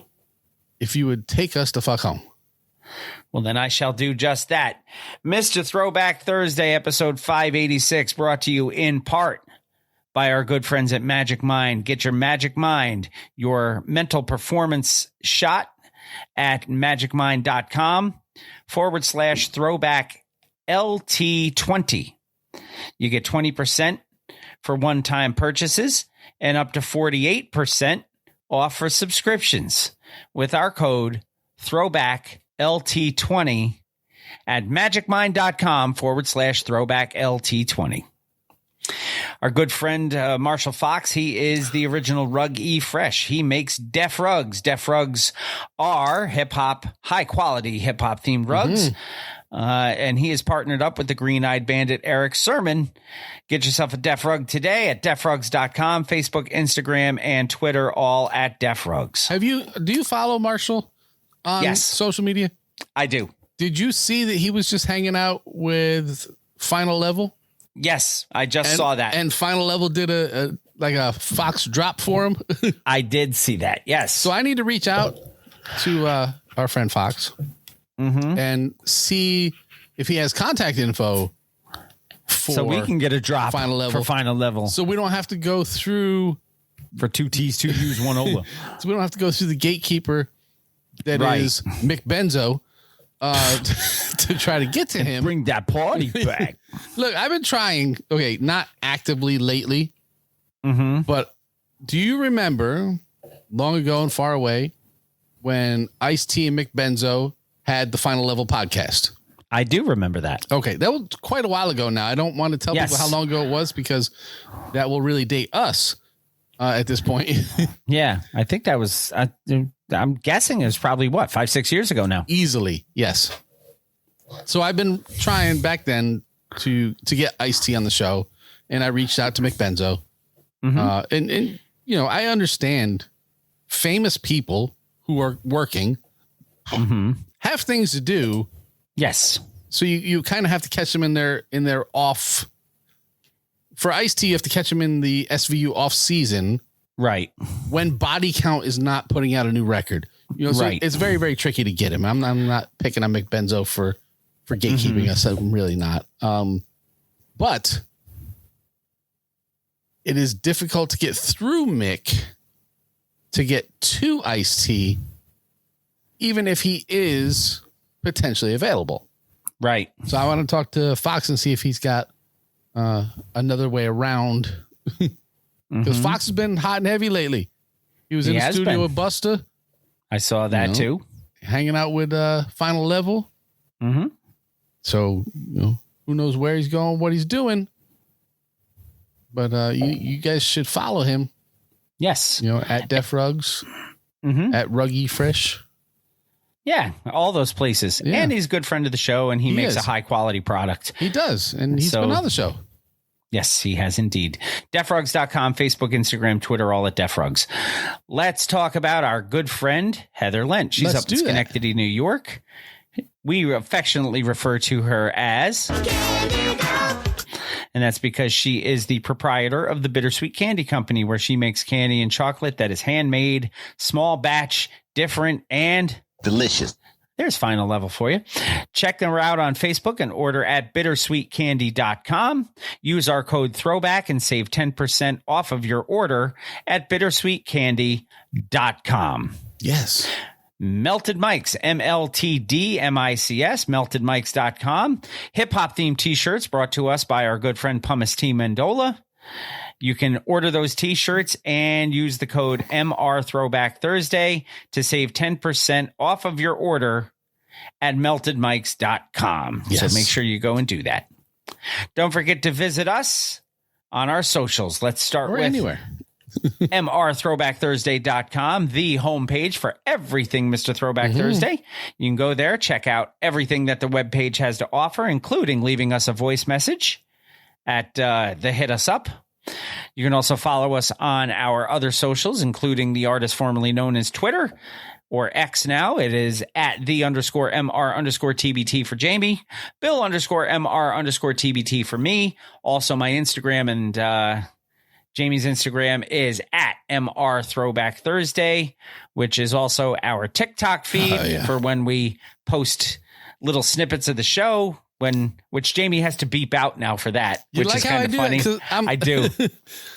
if you would take us the fuck home. Well, then I shall do just that. Mr. Throwback Thursday, episode 586, brought to you in part by our good friends at Magic Mind. Get your Magic Mind, your mental performance shot at magicmind.com/throwback LT20. You get 20% for one-time purchases and up to 48% off for subscriptions with our code throwback LT20 at magicmind.com/throwback LT20. Our good friend Marshall Fox, he is the original Rug E Fresh. He makes Def Rugs. Def Rugs are hip-hop, high-quality hip-hop themed rugs. And he is partnered up with the Green-Eyed Bandit Eric Sermon. Get yourself a Def Rug today at defrugs.com, Facebook, Instagram, and Twitter, all at Def Rugs. Do you follow Marshall on social media? I do. Did you see that he was just hanging out with Final Level? Yes, I just saw that. And Final Level did a Fox drop for him. I did see that, yes. So I need to reach out to our friend Fox and see if he has contact info so we can get a drop Final Level. For Final Level. So we don't have to go through... For 2 T's, 2 U's, 1 Ola. So we don't have to go through the gatekeeper that is Mick Benzo to try to get to him. Bring that party back. Look, I've been trying, not actively lately, but do you remember long ago and far away when Ice-T and Mick Benzo had the Final Level podcast? I do remember that. Okay, that was quite a while ago now. I don't want to tell people how long ago it was because that will really date us at this point. Yeah, I think that was... I'm guessing it was probably 5-6 years ago now. Easily, yes. So I've been trying back then to get Ice-T on the show, and I reached out to Mick Benzo. And I understand famous people who are working have things to do. Yes. So you kind of have to catch them in their off. For Ice-T, you have to catch them in the SVU off season. Right. When Body Count is not putting out a new record. So it's very, very tricky to get him. I'm not picking on Mick Benzo for gatekeeping us. I'm really not. But it is difficult to get through Mick to get to Ice-T, even if he is potentially available. Right. So I want to talk to Fox and see if he's got another way around. Because Fox has been hot and heavy lately. He was in the studio with Busta. I saw that too. Hanging out with Final Level. Mm-hmm. So, who knows where he's going, what he's doing. But you guys should follow him. Yes. At Def Rugs, at Ruggy Fresh. Yeah, all those places. Yeah. And he's a good friend of the show, and he makes a high-quality product. He does, and he's been on the show. Yes, he has indeed. DefRugs.com, Facebook, Instagram, Twitter, all at DefRugs. Let's talk about our good friend, Heather Lent. She's up in Schenectady, New York. We affectionately refer to her as... And that's because she is the proprietor of the Bittersweet Candy Company, where she makes candy and chocolate that is handmade, small batch, different, and delicious. There's Final Level for you. Check them out on Facebook and order at bittersweetcandy.com. Use our code THROWBACK and save 10% off of your order at bittersweetcandy.com. Yes. Melted Mics, MLTDMICS, meltedmics.com. Hip-hop themed t-shirts brought to us by our good friend Pumice T. Mendola. You can order those t-shirts and use the code MR Throwback Thursday to save 10% off of your order at meltedmics.com. Yes. So make sure you go and do that. Don't forget to visit us on our socials. Let's start with anywhere. mrthrowbackthursday.com, the homepage for everything Mr. Throwback Thursday. You can go there, check out everything that the webpage has to offer, including leaving us a voice message at the Hit Us Up. You can also follow us on our other socials, including the artist formerly known as Twitter, or X now. It is at @the_MR_TBT for Jamie, Bill_MR_TBT for me. Also my Instagram and Jamie's Instagram is at MR Throwback Thursday, which is also our TikTok feed for when we post little snippets of the show, which Jamie has to beep out now for that, which is kind of funny. I do.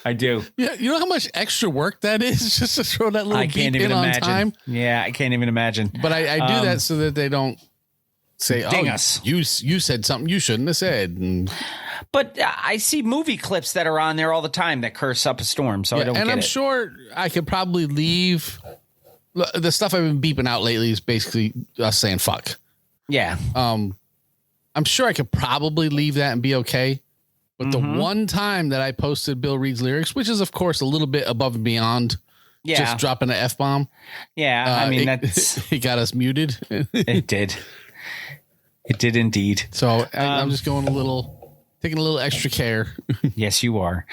I do. Yeah, you know how much extra work that is just to throw that little beep in on time? Yeah, I can't even imagine. But I do that so that they don't say, ding us. You said something you shouldn't have said. But I see movie clips that are on there all the time that curse up a storm, so I don't get it. And I'm sure I could probably leave. The stuff I've been beeping out lately is basically us saying fuck. Yeah. I'm sure I could probably leave that and be okay. But the one time that I posted Bill Reed's lyrics, which is, of course, a little bit above and beyond just dropping an F-bomb. Yeah, I mean, it got us muted. It did. It did indeed. So I'm just going taking a little extra care. Yes, you are.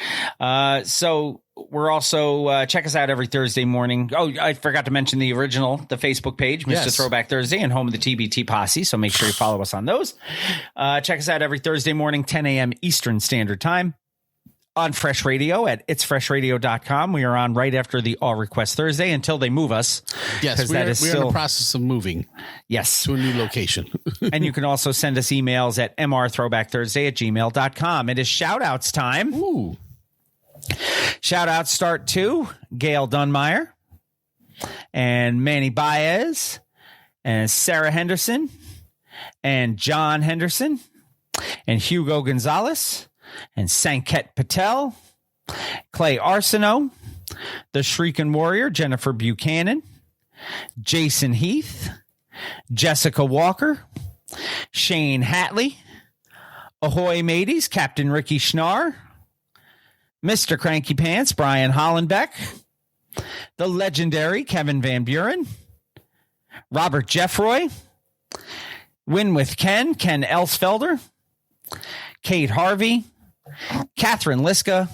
So we're also, check us out every Thursday morning. Oh, I forgot to mention the Facebook page, Mr. Throwback Thursday, and home of the TBT Posse. So make sure you follow us on those. Check us out every Thursday morning, 10 a.m. Eastern Standard Time on Fresh Radio at itsfreshradio.com. We are on right after the All Request Thursday until they move us. Yes, we're in the process of moving. Yes. To a new location. And you can also send us emails at mrthrowbackthursday@gmail.com. It is shout-outs time. Ooh. Shout-outs start to Gail Dunmeyer and Manny Baez and Sarah Henderson and John Henderson and Hugo Gonzalez and Sanket Patel, Clay Arsenault, the Shrieking Warrior, Jennifer Buchanan, Jason Heath, Jessica Walker, Shane Hatley, Ahoy Mateys, Captain Ricky Schnarr, Mr. Cranky Pants, Brian Hollenbeck, the legendary Kevin Van Buren, Robert Jeffroy, Win with Ken Elsfelder, Kate Harvey, Catherine Liska,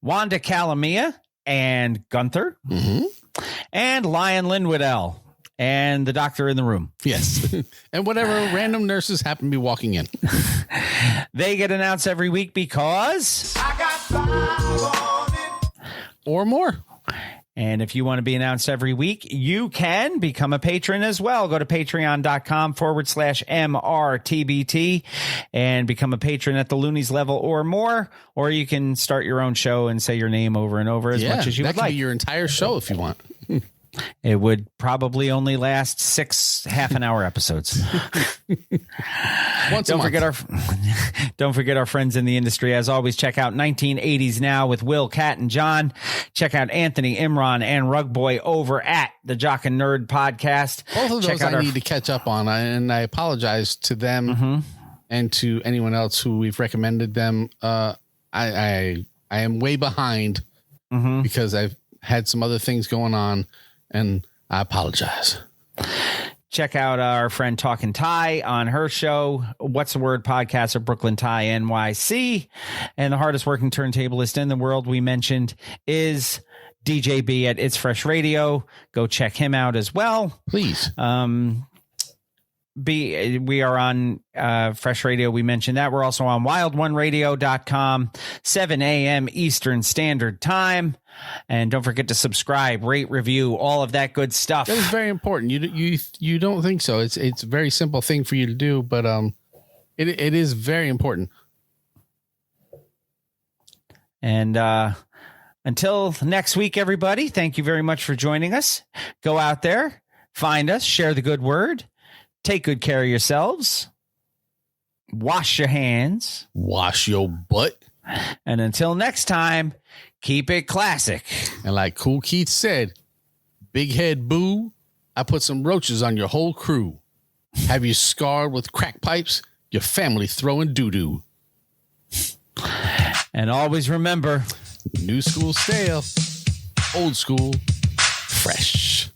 Wanda Calamia, and Gunther, and Lion Linwoodell, and the doctor in the room. Yes. And whatever random nurses happen to be walking in. They get announced every week because... I got 5 on it. Or more. And if you want to be announced every week, you can become a patron as well. Go to patreon.com/MRTBT and become a patron at the Loonies level or more. Or you can start your own show and say your name over and over as much as you would like. That could be your entire show if you want. It would probably only last 6 half-an-hour episodes. Don't forget our friends in the industry. As always, check out 1980s Now with Will, Kat, and John. Check out Anthony, Imran, and Rugboy over at the Jock and Nerd Podcast. Both of those I need to catch up on, and I apologize to them and to anyone else who we've recommended them. I am way behind because I've had some other things going on. And I apologize. Check out our friend Talkin' Ty on her show, What's the Word Podcast of Brooklyn Ty NYC. And the hardest working turntablist in the world we mentioned is DJ B at It's Fresh Radio. Go check him out as well. Please. We are on Fresh Radio. We mentioned that. We're also on wild1radio.com, 7 a.m. Eastern Standard Time. And don't forget to subscribe, rate, review, all of that good stuff. That is very important. You don't think so? It's a very simple thing for you to do, but it is very important. And until next week, everybody, thank you very much for joining us. Go out there, find us, share the good word, take good care of yourselves, wash your hands, wash your butt, and until next time, keep it classic. And like Cool Keith said, big head boo, I put some roaches on your whole crew. Have you scarred with crack pipes? Your family throwing doo-doo. And always remember, new school stale, old school fresh.